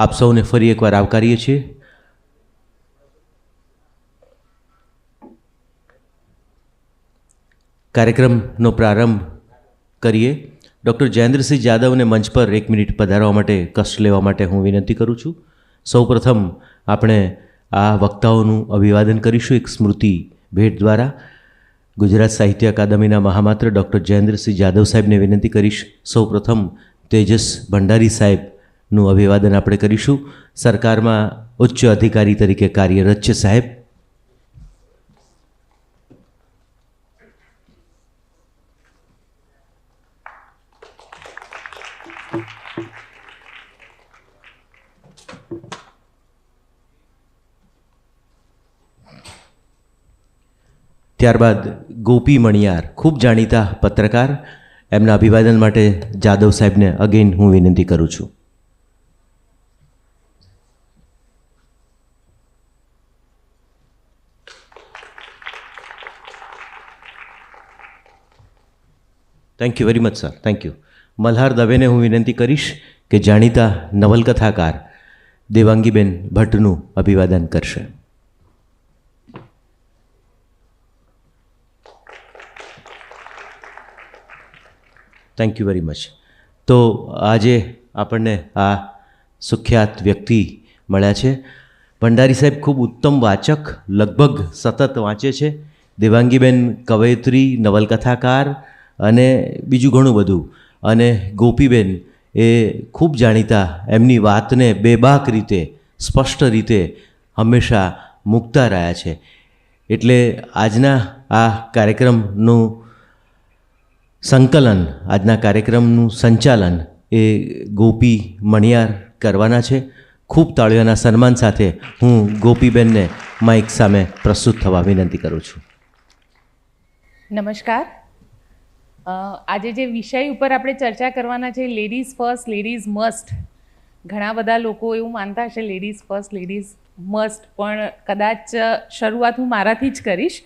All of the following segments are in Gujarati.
આપ સૌને ફરી એકવાર આવકારીએ છીએ. કાર્યક્રમનો પ્રારંભ કરીએ. ડૉક્ટર જયેન્દ્રસિંહ જાદવને મંચ પર 1 મિનિટ પધારવા માટે કષ્ટ લેવા માટે હું વિનંતી કરું છું. સૌપ્રથમ આપણે આ વક્તાઓનું અભિવાદન કરીશું એક સ્મૃતિ ભેટ દ્વારા. ગુજરાત સાહિત્ય અકાદમીના મહામાત્ર ડૉક્ટર જયેન્દ્રસિંહ જાદવ સાહેબને વિનંતી કરીશ. સૌપ્રથમ તેજસ ભંડારી સાહેબનું અભિવાદન આપણે કરીશું. સરકારમાં ઉચ્ચ અધિકારી તરીકે કાર્યરત છે સાહેબ. ત્યારબાદ ગોપી મણિયાર, ખૂબ જાણીતા પત્રકાર, એમના અભિવાદન માટે જાદવ સાહેબને અગેન હું વિનંતી કરું છું. Thank you very much sir, thank you. Malhar દવેને હું વિનંતી કરીશ કે જાણીતા નવલકથાકાર દેવાંગીબેન ભટ્ટનું અભિવાદન કરશે. Thank you very much. તો આજે આપણને આ સુખ્યાત વ્યક્તિ મળ્યા છે. ભંડારી સાહેબ ખૂબ ઉત્તમ વાચક, લગભગ સતત વાંચે છે. દેવાંગીબેન કવયત્રી, નવલકથાકાર અને બીજું ઘણું બધું. અને ગોપીબેન એ ખૂબ જાણીતા, એમની વાતને બેબાક રીતે, સ્પષ્ટ રીતે હંમેશા મૂકતા રહ્યા છે. એટલે આજના આ કાર્યક્રમનું સંકલન, આજના કાર્યક્રમનું સંચાલન એ ગોપી મણિયાર કરવાના છે. ખૂબ તાળીઓના સન્માન સાથે હું ગોપીબેનને માઇક સામે પ્રસ્તુત થવા વિનંતી કરું છું. નમસ્કાર. આજે જે વિષય ઉપર આપણે ચર્ચા કરવાના છે, લેડીઝ ફર્સ્ટ, લેડીઝ મસ્ટ. ઘણા બધા લોકો એવું માનતા હશે લેડીઝ ફર્સ્ટ, લેડીઝ મસ્ટ, પણ કદાચ શરૂઆત હું મારાથી જ કરીશ.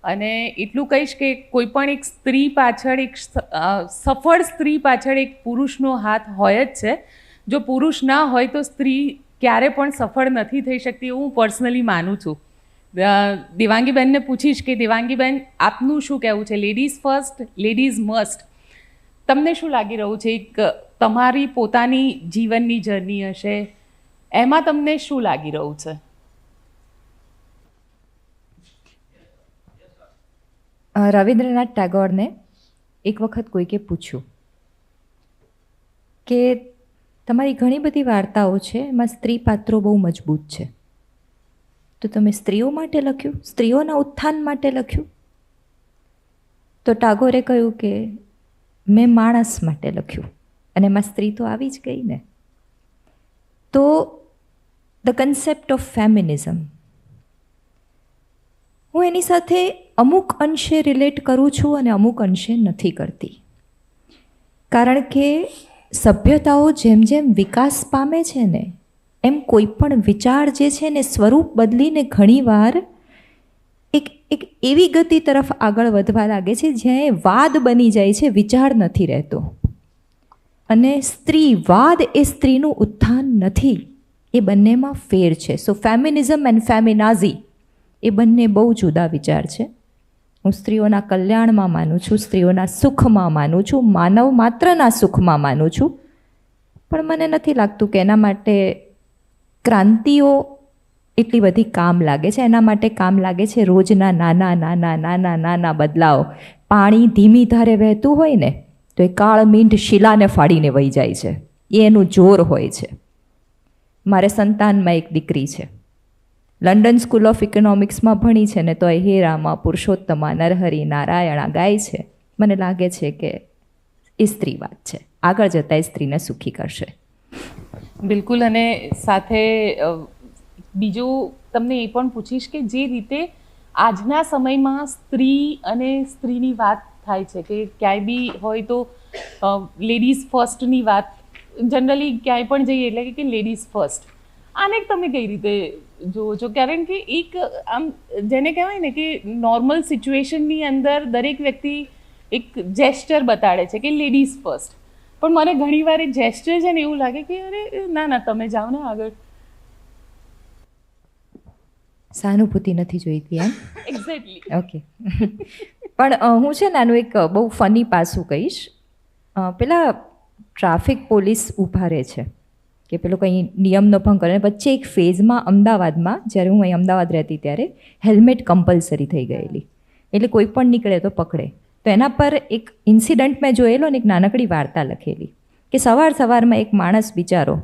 અને એટલું કહીશ કે કોઈ પણ એક સ્ત્રી પાછળ, એક સફળ સ્ત્રી પાછળ એક પુરુષનો હાથ હોય જ છે. જો પુરુષ ના હોય તો સ્ત્રી ક્યારે પણ સફળ નથી થઈ શકતી, એવું હું પર્સનલી માનું છું. દેવાંગીબેનને પૂછીશ કે દેવાંગીબેન, આપનું શું કહેવું છે? લેડીઝ ફર્સ્ટ, લેડીઝ મસ્ટ, તમને શું લાગી રહ્યું છે? એક તમારી પોતાની જીવનની જર્ની હશે, એમાં તમને શું લાગી રહ્યું છે? રવિન્દ્રનાથ ટાગોરને એક વખત કોઈકે પૂછ્યું કે તમારી ઘણી બધી વાર્તાઓ છે, એમાં સ્ત્રી પાત્રો બહુ મજબૂત છે, તો તમે સ્ત્રીઓ માટે લખ્યું, સ્ત્રીઓના ઉત્થાન માટે લખ્યું? તો ટાગોરે કહ્યું કે મેં માણસ માટે લખ્યું, અને એમાં સ્ત્રી તો આવી જ ગઈ ને. તો ધ કન્સેપ્ટ ઓફ ફેમિનિઝમ, હું એની સાથે અમુક અંશે રિલેટ કરું છું અને અમુક અંશે નથી કરતી. કારણ કે સભ્યતાઓ જેમ જેમ વિકાસ પામે છે ને, એમ કોઈ પણ વિચાર જે છે ને સ્વરૂપ બદલીને ઘણીવાર એક એવી ગતિ તરફ આગળ વધવા લાગે છે જ્યાં એ વાદ બની જાય છે, વિચાર નથી રહેતો. અને સ્ત્રીવાદ એ સ્ત્રીનું ઉત્થાન નથી, એ બંનેમાં ફેર છે. સો ફેમિનિઝમ એન્ડ ફેમિનાઝી એ બંને બહુ જુદા વિચાર છે. હું સ્ત્રીઓના કલ્યાણમાં માનું છું, સ્ત્રીઓના સુખમાં માનું છું, માનવ માત્રના સુખમાં માનું છું. પણ મને નથી લાગતું કે એના માટે ક્રાંતિઓ એટલી બધી કામ લાગે છે. એના માટે કામ લાગે છે રોજના નાના નાના નાના નાના બદલાવ. પાણી ધીમી ધારે વહેતું હોય ને તો એ કાળમીંઢ શિલાને ફાડીને વહી જાય છે, એ એનું જોર હોય છે. મારે સંતાનમાં એક દીકરી છે, લંડન સ્કૂલ ઓફ ઇકોનોમિક્સમાં ભણી છે ને, તો એ હેરામાં પુરુષોત્તમા નરહરી નારાયણા ગાય છે. મને લાગે છે કે એ સ્ત્રીવાદ છે, આગળ જતાં એ સ્ત્રીને સુખી કરશે. બિલકુલ. અને સાથે બીજું તમને એ પણ પૂછીશ કે જે રીતે આજના સમયમાં સ્ત્રી અને સ્ત્રીની વાત થાય છે, કે ક્યાંય બી હોય તો લેડીઝ ફર્સ્ટની વાત જનરલી ક્યાંય પણ જઈએ એટલે કે લેડીઝ ફર્સ્ટ, આને તમે કઈ રીતે જુઓ છો? કારણ કે એક આમ જેને કહેવાય ને કે નોર્મલ સિચ્યુએશનની અંદર દરેક વ્યક્તિ એક જેસ્ચર બતાડે છે કે લેડીઝ ફર્સ્ટ, પણ મને ઘણીવાર એ જેસ્ચર છે ને એવું લાગે કે અરે ના તમે જાઓ ને આગળ. સહાનુભૂતિ નથી જોઈતી એમ. એક્ઝેક્ટલી. ઓકે. પણ હું છે ને આનું એક બહુ ફની પાસું કહીશ. પેલા ટ્રાફિક પોલીસ ઊભા રહે છે કે પેલો કંઈ નિયમનો ભંગ કરે. વચ્ચે એક ફેઝમાં અમદાવાદમાં, જ્યારે હું અહીં અમદાવાદ રહેતી ત્યારે હેલ્મેટ કમ્પલસરી થઈ ગયેલી, એટલે કોઈ પણ નીકળે તો પકડે. તો એના પર એક ઇન્સિડન્ટ મેં જોયેલો ને એક નાનકડી વાર્તા લખેલી કે સવારમાં એક માણસ બિચારો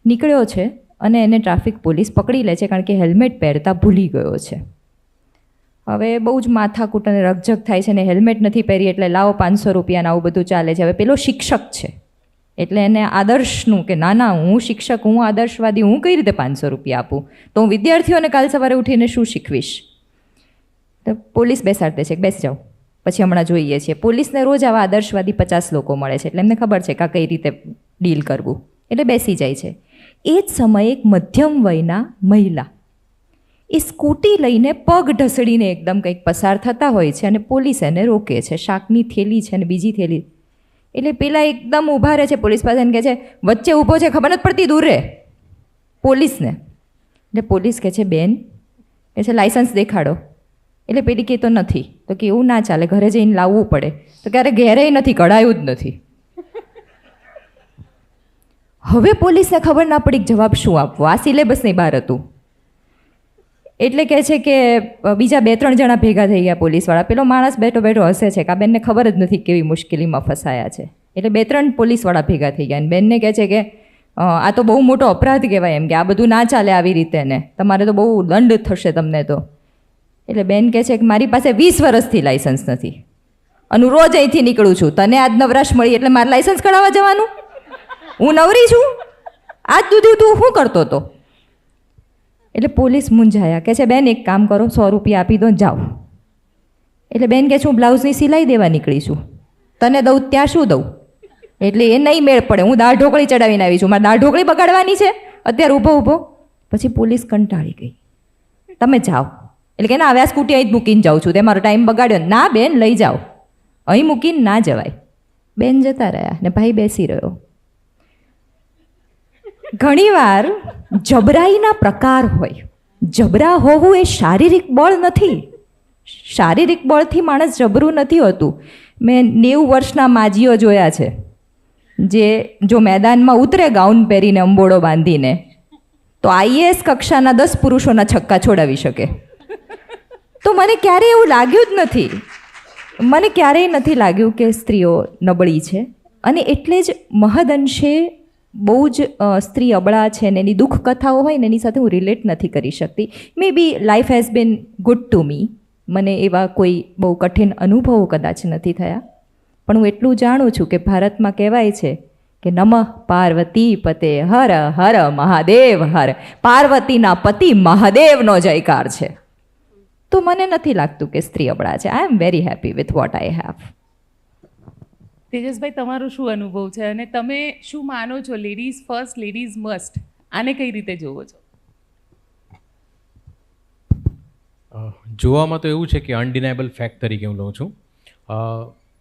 નીકળ્યો છે અને એને ટ્રાફિક પોલીસ પકડી લે છે કારણ કે હેલ્મેટ પહેરતા ભૂલી ગયો છે. હવે બહુ જ માથાકૂટ અને રકઝક થાય છે ને હેલ્મેટ નથી પહેરી એટલે લાવો 500 રૂપિયાને આવું બધું ચાલે છે. હવે પેલો શિક્ષક છે એટલે એને આદર્શનું કે ના હું શિક્ષક, હું આદર્શવાદી, હું કઈ રીતે 500 રૂપિયા આપું, તો હું વિદ્યાર્થીઓને કાલ સવારે ઉઠીને શું શીખવીશ. તો પોલીસ બેસાડ દે છે, બેસી જાઓ, પછી હમણાં જોઈએ છીએ. પોલીસને રોજ આવા આદર્શવાદી 50 લોકો મળે છે એટલે એમને ખબર છે કે આ કઈ રીતે ડીલ કરવું, એટલે બેસી જાય છે. એ જ સમયે એક મધ્યમ વયના મહિલા એ સ્કૂટી લઈને પગ ઢસડીને એકદમ કંઈક પસાર થતા હોય છે અને પોલીસ એને રોકે છે. શાકની થેલી છે અને બીજી થેલી, એટલે પેલા એકદમ ઊભા રહે છે પોલીસ પાસે અને કહે છે વચ્ચે ઊભો છે, ખબર નથી પડતી, દૂર રહે પોલીસને. એટલે પોલીસ કહે છે બેન, કહે છે લાઇસન્સ દેખાડો. એટલે પેલી કહેતો નથી. તો કે એવું ના ચાલે, ઘરે જઈને લાવવું પડે. તો ક્યારે ઘેરેય નથી, કઢાયું જ નથી. હવે પોલીસને ખબર ના પડી જવાબ શું આપવો, આ સિલેબસની બહાર હતું. એટલે કહે છે કે બીજા 2-3 જણા ભેગા થઈ ગયા પોલીસવાળા. પેલો માણસ બેઠો હસે છે કે આ બેનને ખબર જ નથી કેવી મુશ્કેલીમાં ફસાયા છે. એટલે 2-3 પોલીસવાળા ભેગા થઈ ગયા અને બેનને કહે છે કે આ તો બહુ મોટો અપરાધ કહેવાય, એમ કે આ બધું ના ચાલે આવી રીતે, ને તમારે તો બહુ દંડ થશે તમને તો. એટલે બેન કહે છે કે મારી પાસે 20 વર્ષથી લાઇસન્સ નથી અને રોજ અહીંથી નીકળું છું, તને આજ નવરાશ મળી એટલે મારે લાઇસન્સ કઢાવવા જવાનું? હું નવરી છું? આજ સુધી તું શું કરતો હતો? એટલે પોલીસ મૂંઝાયા, કહે છે બેન એક કામ કરો, 100 રૂપિયા આપી દો, જાઓ. એટલે બેન કહે છે હું બ્લાઉઝની સિલાઈ દેવા નીકળી છું, તને દઉં ત્યાં શું દઉં? એટલે એ નહીં મેળ પડે, હું દાળ ઢોકળી ચડાવીને આવી છું, મારે દાળ ઢોકળી બગાડવાની છે અત્યારે ઊભો. પછી પોલીસ કંટાળી ગઈ, તમે જાઓ. એટલે કે ના હવે આ સ્કૂટી અહીં જ મૂકીને જાઉં છું, તે મારો ટાઈમ બગાડ્યો. ના બેન લઈ જાઓ, અહીં મૂકીને ના જવાય. બેન જતા રહ્યા ને ભાઈ બેસી રહ્યો. ઘણીવાર જબરાઈના પ્રકાર હોય. જબરા હોવું એ શારીરિક બળ નથી, શારીરિક બળથી માણસ જબરું નથી હોતું. મેં 90 વર્ષના માજીઓ જોયા છે જે જો મેદાનમાં ઉતરે ગાઉન પહેરીને અંબોડો બાંધીને તો IAS કક્ષાના 10 પુરુષોના છક્કા છોડાવી શકે. તો મને ક્યારેય એવું લાગ્યું જ નથી, મને ક્યારેય નથી લાગ્યું કે સ્ત્રીઓ નબળી છે. અને એટલે જ મહદઅંશે બહુ જ સ્ત્રી અબળા છે ને એની દુઃખ કથાઓ હોય ને એની સાથે હું રિલેટ નથી કરી શકતી. Maybe life has been good to me, મને એવા કોઈ બહુ કઠિન અનુભવો કદાચ નથી થયા. પણ હું એટલું જાણું છું કે ભારતમાં કહેવાય છે કે નમઃ પાર્વતી પતે હર હર મહાદેવ હર, પાર્વતીના પતિ મહાદેવનો જયકાર છે. તો મને નથી લાગતું કે સ્ત્રી અબળા છે. I am very happy with what I have. તેજસભાઈ તમારો શું અનુભવ છે અને તમે શું માનો છો લેડીઝ ફર્સ્ટ લેડીઝ મસ્ટ, આને કઈ રીતે જોવો છો? જોવામાં તો એવું છે કે અનડિનાયેબલ ફેક્ટ તરીકે હું લઉં છું.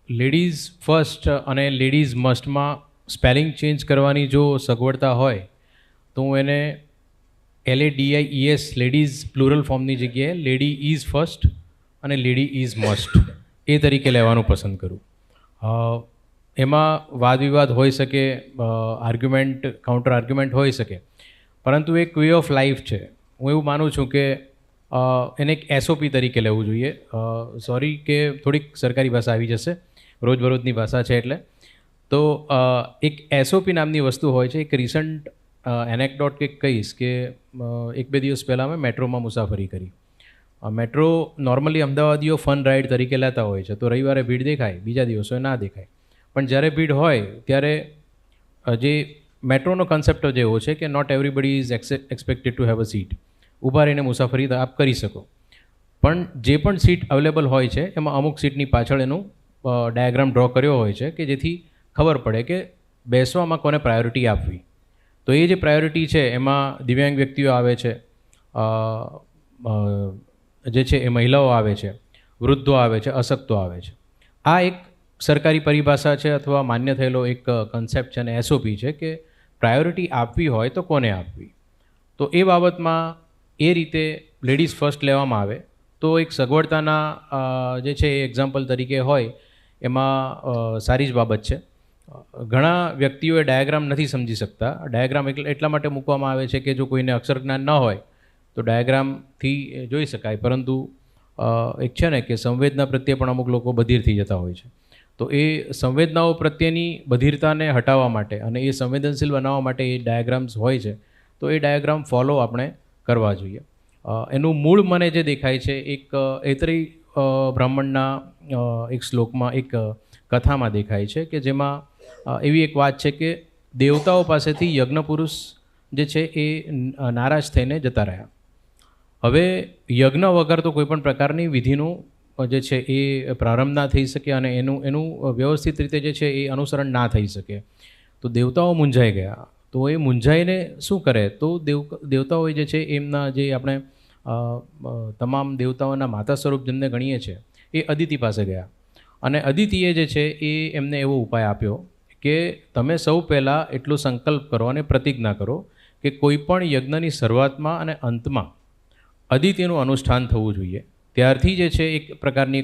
લેડીઝ ફર્સ્ટ અને લેડીઝ મસ્ટમાં સ્પેલિંગ ચેન્જ કરવાની જો સગવડતા હોય તો હું એને LADIES લેડીઝ પ્લુરલ ફોર્મની જગ્યાએ લેડી ઇઝ ફર્સ્ટ અને લેડી ઇઝ મસ્ટ એ તરીકે લેવાનું પસંદ કરું. એમાં વાદ વિવાદ હોઈ શકે, આર્ગ્યુમેન્ટ કાઉન્ટર આર્ગ્યુમેન્ટ હોઈ શકે, પરંતુ એક વે ઓફ લાઈફ છે. હું એવું માનું છું કે એને એક SOP તરીકે લેવું જોઈએ. સોરી કે થોડીક સરકારી ભાષા આવી જશે, રોજબરોજની ભાષા છે એટલે. તો એક SOP નામની વસ્તુ હોય છે. એક રિસન્ટ એનેક્ડોટ કે કહીશ કે 1-2 દિવસ પહેલાં અમે મેટ્રોમાં મુસાફરી કરી. મેટ્રો નોર્મલી અમદાવાદીઓ ફન રાઇડ તરીકે લેતા હોય છે, તો રવિવારે ભીડ દેખાય, બીજા દિવસોએ ના દેખાય. પણ જ્યારે ભીડ હોય ત્યારે જે મેટ્રોનો કન્સેપ્ટ જ એવો છે કે not everybody is expected to have a seat. ઊભા રહીને મુસાફરી આપ કરી શકો, પણ જે પણ સીટ અવેલેબલ હોય છે એમાં અમુક સીટની પાછળ એનું ડાયાગ્રામ ડ્રો કર્યો હોય છે કે જેથી ખબર પડે કે બેસવામાં કોને પ્રાયોરિટી આપવી. તો એ જે પ્રાયોરિટી છે એમાં દિવ્યાંગ વ્યક્તિઓ આવે છે, જે છે એ મહિલાઓ આવે છે, વૃદ્ધો આવે છે, અશક્તો આવે છે. આ એક સરકારી પરિભાષા છે અથવા માન્ય થયેલો એક કન્સેપ્ટ છે અને એસઓપી છે કે પ્રાયોરિટી આપવી હોય તો કોને આપવી. તો એ બાબતમાં એ રીતે લેડીઝ ફર્સ્ટ લેવામાં આવે તો એક સગવડતાના જે છે એ એક્ઝામ્પલ તરીકે હોય એમાં સારી જ બાબત છે. ઘણા વ્યક્તિઓ એ ડાયાગ્રામ નથી સમજી શકતા. ડાયાગ્રામ એટલા માટે મૂકવામાં આવે છે કે જો કોઈને અક્ષર જ્ઞાન ન હોય તો ડાયાગ્રામથી જોઈ શકાય, પરંતુ એક છે ને કે સંવેદના પ્રત્યે પણ અમુક લોકો બધિર થઈ જતા હોય છે. તો એ સંવેદનાઓ પ્રત્યેની બધિરતાને હટાવવા માટે અને એ સંવેદનશીલ બનાવવા માટે એ ડાયાગ્રામ્સ હોય છે. તો એ ડાયાગ્રામ ફોલો આપણે કરવા જોઈએ. એનું મૂળ મને જે દેખાય છે એક ઐતરેય બ્રાહ્મણના એક શ્લોકમાં, એક કથામાં દેખાય છે કે જેમાં એવી એક વાત છે કે દેવતાઓ પાસેથી યજ્ઞ પુરુષ જે છે એ નારાજ થઈને જતા રહ્યા. હવે યજ્ઞ વગર તો કોઈ પણ પ્રકારની વિધિનું જે છે એ પ્રારંભ ના થઈ શકે અને એનું વ્યવસ્થિત રીતે જે છે એ અનુસરણ ના થઈ શકે. તો દેવતાઓ મૂંઝાઈ ગયા. તો એ મૂંઝાઈને શું કરે, તો દેવતાઓ જે છે એમના જે આપણે તમામ દેવતાઓના માતા સ્વરૂપ જેમને ગણીએ છીએ એ અદિતિ પાસે ગયા અને અદિતિએ જે છે એ એમને એવો ઉપાય આપ્યો કે તમે સૌ પહેલાં એટલો સંકલ્પ કરો અને પ્રતિજ્ઞા કરો કે કોઈ પણ યજ્ઞની શરૂઆતમાં અને અંતમાં અદિતિનું અનુષ્ઠાન થવું જોઈએ. ત્યારથી જે છે એક પ્રકારની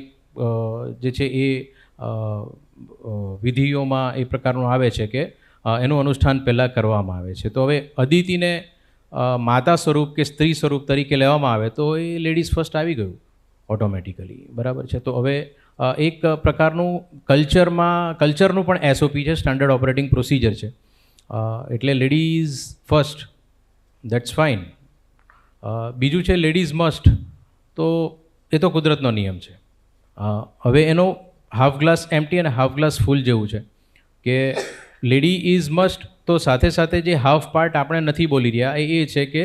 જે છે એ વિધિઓમાં એ પ્રકારનું આવે છે કે એનું અનુષ્ઠાન પહેલાં કરવામાં આવે છે. તો હવે અદિતિને માતા સ્વરૂપ કે સ્ત્રી સ્વરૂપ તરીકે લેવામાં આવે તો એ લેડીઝ ફર્સ્ટ આવી ગયું ઓટોમેટિકલી, બરાબર છે. તો હવે એક પ્રકારનું કલ્ચરનું પણ એસઓપી છે, સ્ટાન્ડર્ડ ઓપરેટિંગ પ્રોસિજર છે. એટલે લેડીઝ ફર્સ્ટ, દેટ્સ ફાઇન. બીજું છે લેડીઝ મસ્ટ. તો એ તો કુદરતનો નિયમ છે. હવે એનો હાફ ગ્લાસ એમ્પ્ટી અને હાફ ગ્લાસ ફૂલ જેવું છે કે લેડી ઇઝ મસ્ટ, તો સાથે સાથે જે હાફ પાર્ટ આપણે નથી બોલી રહ્યા એ છે કે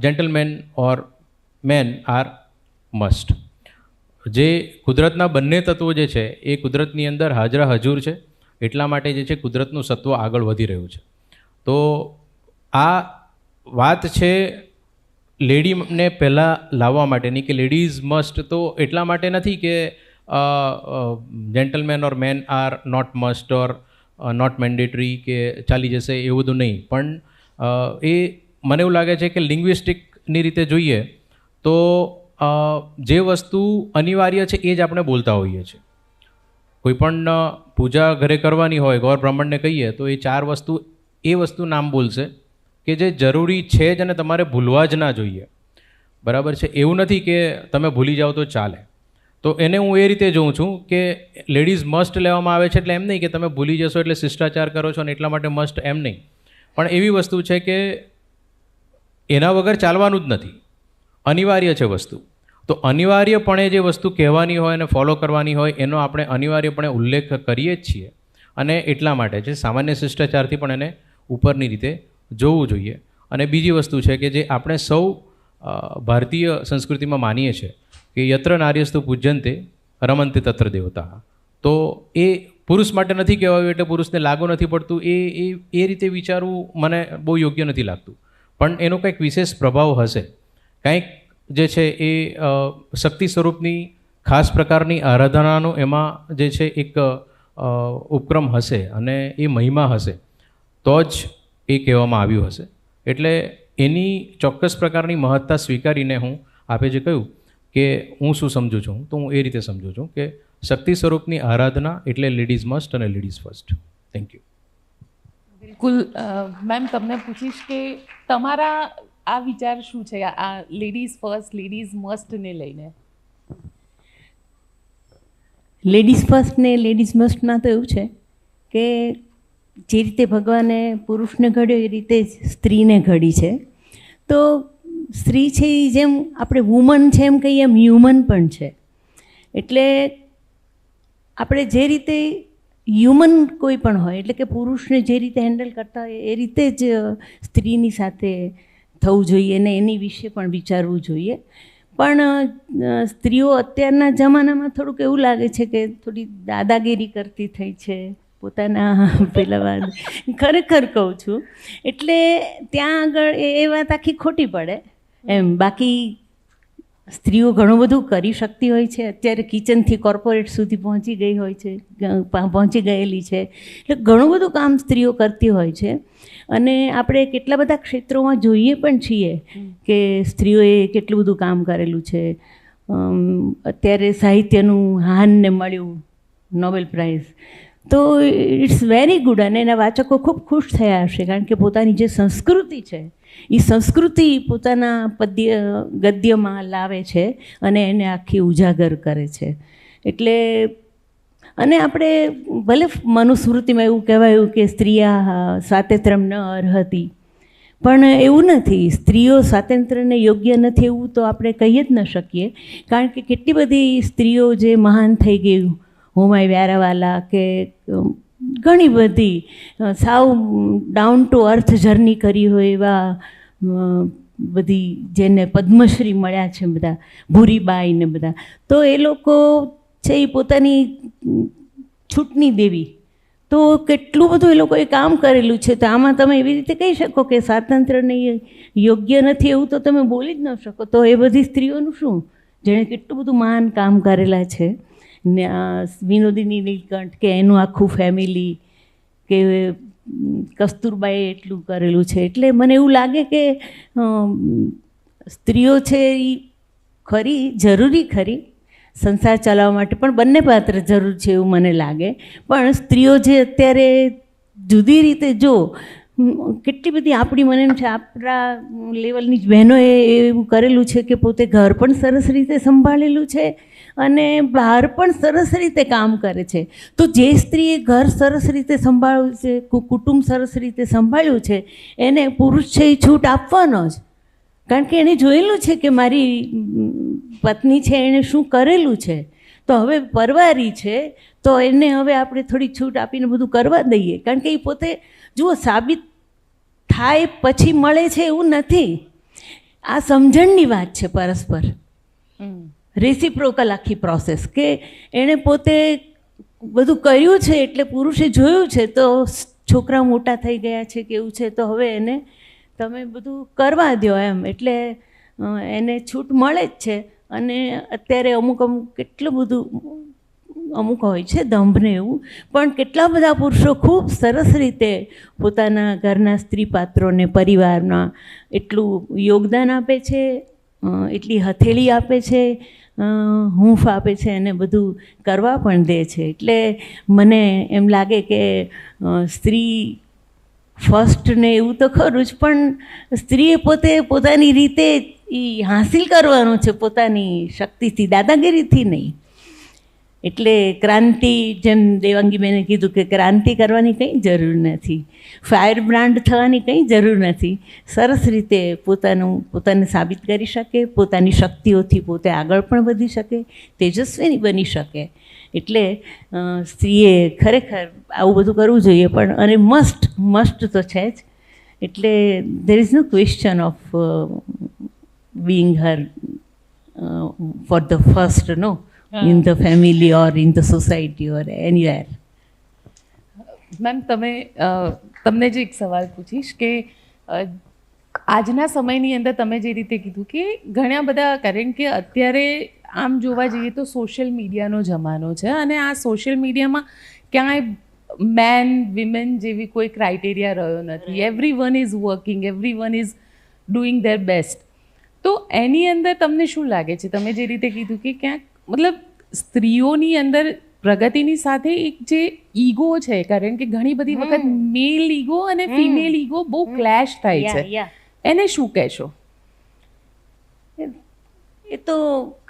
gentleman or men R must. જે કુદરતના બંને તત્વો જે છે એ કુદરતની અંદર હાજરા હજૂર છે, એટલા માટે જે છે કુદરતનું સત્વ આગળ વધી રહ્યું છે. તો આ વાત છે લેડીને પહેલાં લાવવા માટેની કે લેડીઝ મસ્ટ. તો એટલા માટે નથી કે gentleman or men are not must or not mandatory કે ચાલી જશે એવું બધું નહીં. પણ એ મને એવું લાગે છે કે લિંગ્વિસ્ટિકની રીતે જોઈએ તો જે વસ્તુ અનિવાર્ય છે એ જ આપણે બોલતા હોઈએ છીએ. કોઈ પણ પૂજા ઘરે કરવાની હોય, ગૌર બ્રાહ્મણને કહીએ તો એ 4 વસ્તુ એ વસ્તુ નામ બોલશે કે જે જરૂરી છે જ અને તમારે ભૂલવા જ ના જોઈએ, બરાબર છે. એવું નથી કે તમે ભૂલી જાઓ તો ચાલે. તો એને હું એ રીતે જોઉં છું કે લેડીઝ મસ્ટ લેવામાં આવે છે એટલે એમ નહીં કે તમે ભૂલી જશો એટલે શિષ્ટાચાર કરો છો અને એટલા માટે મસ્ટ, એમ નહીં. પણ એવી વસ્તુ છે કે એના વગર ચાલવાનું જ નથી, અનિવાર્ય છે વસ્તુ. તો અનિવાર્યપણે જે વસ્તુ કહેવાની હોય અને ફોલો કરવાની હોય એનો આપણે અનિવાર્યપણે ઉલ્લેખ કરીએ જ છીએ અને એટલા માટે છે. સામાન્ય શિષ્ટાચારથી પણ એને ઉપરની રીતે જોવું જોઈએ. અને બીજી વસ્તુ છે કે જે આપણે સૌ ભારતીય સંસ્કૃતિમાં માનીએ છીએ કે યત્ર નાર્યસ્તુ પૂજ્યંતે રમંતે તત્ર દેવતા. તો એ પુરુષ માટે નથી કહેવાયું એટલે પુરુષને લાગુ નથી પડતું, એ રીતે વિચારવું મને બહુ યોગ્ય નથી લાગતું. પણ એનો કંઈક વિશેષ પ્રભાવ હશે, કંઈક જે છે એ શક્તિ સ્વરૂપની ખાસ પ્રકારની આરાધનાનો એમાં જે છે એક ઉપક્રમ હશે અને એ મહિમા હશે તો જ એ કહેવામાં આવ્યું હશે. એટલે એની ચોક્કસ પ્રકારની મહત્તા સ્વીકારીને હું આપે જે કહ્યું કે હું શું સમજું છું, તો હું એ રીતે સમજું છું કે શક્તિ સ્વરૂપની આરાધના એટલે લેડીઝ મસ્ટ અને લેડીઝ ફર્સ્ટ. Thank you. બિલકુલ. મેમ, તમને પૂછીશ કે તમારા આ વિચાર શું છે આ લેડીઝ ફર્સ્ટ લેડીઝ મસ્ટને લઈને? લેડીઝ ફર્સ્ટ ને લેડીઝ મસ્ટમાં તો એવું છે કે જે રીતે ભગવાને પુરુષને ઘડ્યો એ રીતે સ્ત્રીને ઘડી છે. તો સ્ત્રી છે એ જેમ આપણે વુમન છે એમ કહીએ એમ હ્યુમન પણ છે. એટલે આપણે જે રીતે હ્યુમન કોઈ પણ હોય એટલે કે પુરુષને જે રીતે હેન્ડલ કરતા હોય એ રીતે જ સ્ત્રીની સાથે થવું જોઈએ અને એની વિશે પણ વિચારવું જોઈએ. પણ સ્ત્રીઓ અત્યારના જમાનામાં થોડુંક એવું લાગે છે કે થોડી દાદાગીરી કરતી થઈ છે પોતાના પેલા ખરેખર કહું છું. એટલે ત્યાં આગળ એ વાત આખી ખોટી પડે એમ. બાકી સ્ત્રીઓ ઘણું બધું કરી શકતી હોય છે. અત્યારે કિચનથી કોર્પોરેટ સુધી પહોંચી ગઈ હોય છે, પહોંચી ગયેલી છે. એટલે ઘણું બધું કામ સ્ત્રીઓ કરતી હોય છે. અને આપણે કેટલા બધા ક્ષેત્રોમાં જોઈએ પણ છીએ કે સ્ત્રીઓએ કેટલું બધું કામ કરેલું છે. અત્યારે સાહિત્યનું હાનને મળ્યું નોબેલ પ્રાઇઝ, તો ઇટ્સ વેરી ગુડ. અને એના વાચકો ખૂબ ખુશ થયા હશે, કારણ કે પોતાની જે સંસ્કૃતિ છે એ સંસ્કૃતિ પોતાના ગદ્યમાં લાવે છે અને એને આખી ઉજાગર કરે છે. એટલે અને આપણે ભલે મનુસ્મૃતિમાં એવું કહેવાયું કે સ્ત્રીયા સ્વાતંત્ર્યમ ન અર્હતિ, પણ એવું નથી. સ્ત્રીઓ સ્વાતંત્ર્યને યોગ્ય નથી એવું તો આપણે કહી જ ન શકીએ, કારણ કે કેટલી બધી સ્ત્રીઓ જે મહાન થઈ ગઈ, હોમાઈ વ્યારાવાલા કે ઘણી બધી સાવ ડાઉન ટુ અર્થ જર્ની કરી હોય એવા બધી જેને પદ્મશ્રી મળ્યા છે, બધા ભૂરીબાઈ ને બધા, તો એ લોકો છે એ પોતાની છૂટની દેવી, તો કેટલું બધું એ લોકોએ કામ કરેલું છે. તો આમાં તમે એવી રીતે કહી શકો કે સ્વાતંત્ર્યને યોગ્ય નથી એવું તો તમે બોલી જ ન શકો. તો એ બધી સ્ત્રીઓનું શું, જેણે કેટલું બધું મહાન કામ કરેલા છે. ને વિનોદિની નીલકંઠ કે એનું આખું ફેમિલી, કે કસ્તુરબાએ એટલું કરેલું છે. એટલે મને એવું લાગે કે સ્ત્રીઓ છે એ ખરી જરૂરી ખરી સંસાર ચલાવવા માટે, પણ બંને પાત્ર જરૂર છે એવું મને લાગે. પણ સ્ત્રીઓ જે અત્યારે જુદી રીતે જો કેટલી બધી આપણી, મને એમ છે આપણા લેવલની જ બહેનોએ એવું કરેલું છે કે પોતે ઘર પણ સરસ રીતે સંભાળેલું છે અને બહાર પણ સરસ રીતે કામ કરે છે. તો જે સ્ત્રીએ ઘર સરસ રીતે સંભાળ્યું છે, કુટુંબ સરસ રીતે સંભાળ્યું છે, એને પુરુષ છે એ છૂટ આપવાનો જ, કારણ કે એણે જોયેલું છે કે મારી પત્ની છે એણે શું કરેલું છે. તો હવે પરવારી છે તો એને હવે આપણે થોડી છૂટ આપીને બધું કરવા દઈએ, કારણ કે એ પોતે જુઓ સાબિત થાય પછી મળે છે એવું નથી. આ સમજણની વાત છે પરસ્પર, રેસિપ્રોકલ આખી પ્રોસેસ, કે એણે પોતે બધું કર્યું છે એટલે પુરુષે જોયું છે તો છોકરા મોટા થઈ ગયા છે કે એવું છે, તો હવે એને તમે બધું કરવા દો એમ, એટલે એને છૂટ મળે જ છે. અને અત્યારે અમુક કેટલું બધું અમુક હોય છે દંભને એવું, પણ કેટલા બધા પુરુષો ખૂબ સરસ રીતે પોતાના ઘરના સ્ત્રી પાત્રોને, પરિવારમાં એટલું યોગદાન આપે છે, એટલી હથેળી આપે છે, હૂંફ આપે છે અને બધું કરવા પણ દે છે. એટલે મને એમ લાગે કે સ્ત્રી ફર્સ્ટ ને એવું તો ખરું જ, પણ સ્ત્રીએ પોતે પોતાની રીતે એ હાંસિલ કરવાનું છે, પોતાની શક્તિથી, દાદાગીરીથી નહીં. એટલે ક્રાંતિ, જેમ દેવાંગીબેને કીધું કે ક્રાંતિ કરવાની કંઈ જરૂર નથી, ફાયર બ્રાન્ડ થવાની કંઈ જરૂર નથી. સરસ રીતે પોતાને સાબિત કરી શકે, પોતાની શક્તિઓથી પોતે આગળ પણ વધી શકે, તેજસ્વીની બની શકે. એટલે સ્ત્રીએ ખરેખર આવું બધું કરવું જોઈએ. પણ અને મસ્ટ તો છે જ. એટલે there is no question of being her for the first, no, in the family or in the society or anywhere. Ma'am તમને જે એક સવાલ પૂછીશ કે આજના સમયની અંદર તમે જે રીતે કીધું કે ઘણા બધા, કારણ કે અત્યારે આમ જોવા જઈએ તો સોશિયલ મીડિયાનો જમાનો છે અને આ સોશિયલ મીડિયામાં ક્યાંય મેન વિમેન જેવી કોઈ ક્રાઇટેરિયા રહ્યો નથી. Every one is working, every one is doing there best. તો એની અંદર તમને શું લાગે છે, તમે જે રીતે કીધું કે ક્યાંક મતલબ સ્ત્રીઓની અંદર પ્રગતિની સાથે એક જે ઈગો છે, કારણ કે ઘણી બધી વખત મેલ ઈગો અને ફિમેલ ઈગો બહુ ક્લેશ થાય છે, એને શું કહેશો? એ તો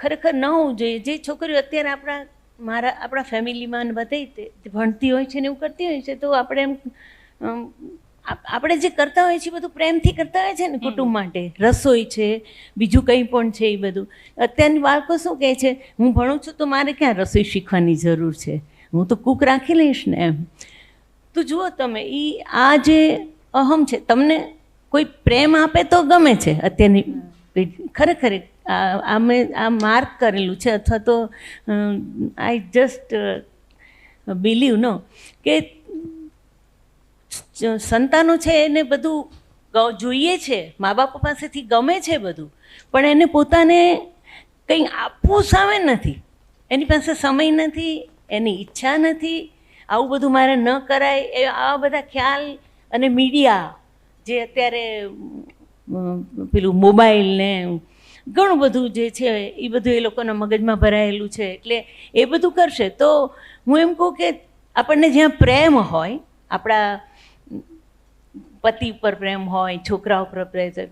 ખરેખર ન હોવું જોઈએ. જે છોકરીઓ અત્યારે આપણા ફેમિલીમાં બધી ભણતી હોય છે ને એવું કરતી હોય છે, તો આપણે એમ આપણે જે કરતા હોય છે બધું પ્રેમથી કરતા હોય છે ને કુટુંબ માટે, રસોઈ છે, બીજું કંઈ પણ છે, એ બધું. અત્યારની બાળકો શું કહે છે, હું ભણું છું તો મારે ક્યાં રસોઈ શીખવાની જરૂર છે, હું તો કૂક રાખી લઈશ ને એમ. તો જુઓ તમે, આ જે અહમ છે, તમને કોઈ પ્રેમ આપે તો ગમે છે અત્યારની ખરેખર. આ માર્ક કરેલું છે, અથવા તો આઈ જસ્ટ બિલીવ નો કે સંતાનો છે એને બધું જોઈએ છે, મા બાપ પાસેથી ગમે છે બધું, પણ એને પોતાને કંઈ આપવું સામે નથી, એની પાસે સમય નથી, એની ઈચ્છા નથી, આવું બધું મારે ન કરાય, એ આવા બધા ખ્યાલ. અને મીડિયા જે અત્યારે પેલું મોબાઈલ ને ઘણું બધું જે છે એ બધું એ લોકોના મગજમાં ભરાયેલું છે, એટલે એ બધું કરશે તો હું એમ કહું કે આપણને જ્યાં પ્રેમ હોય, આપણા પતિ ઉપર પ્રેમ હોય, છોકરા ઉપર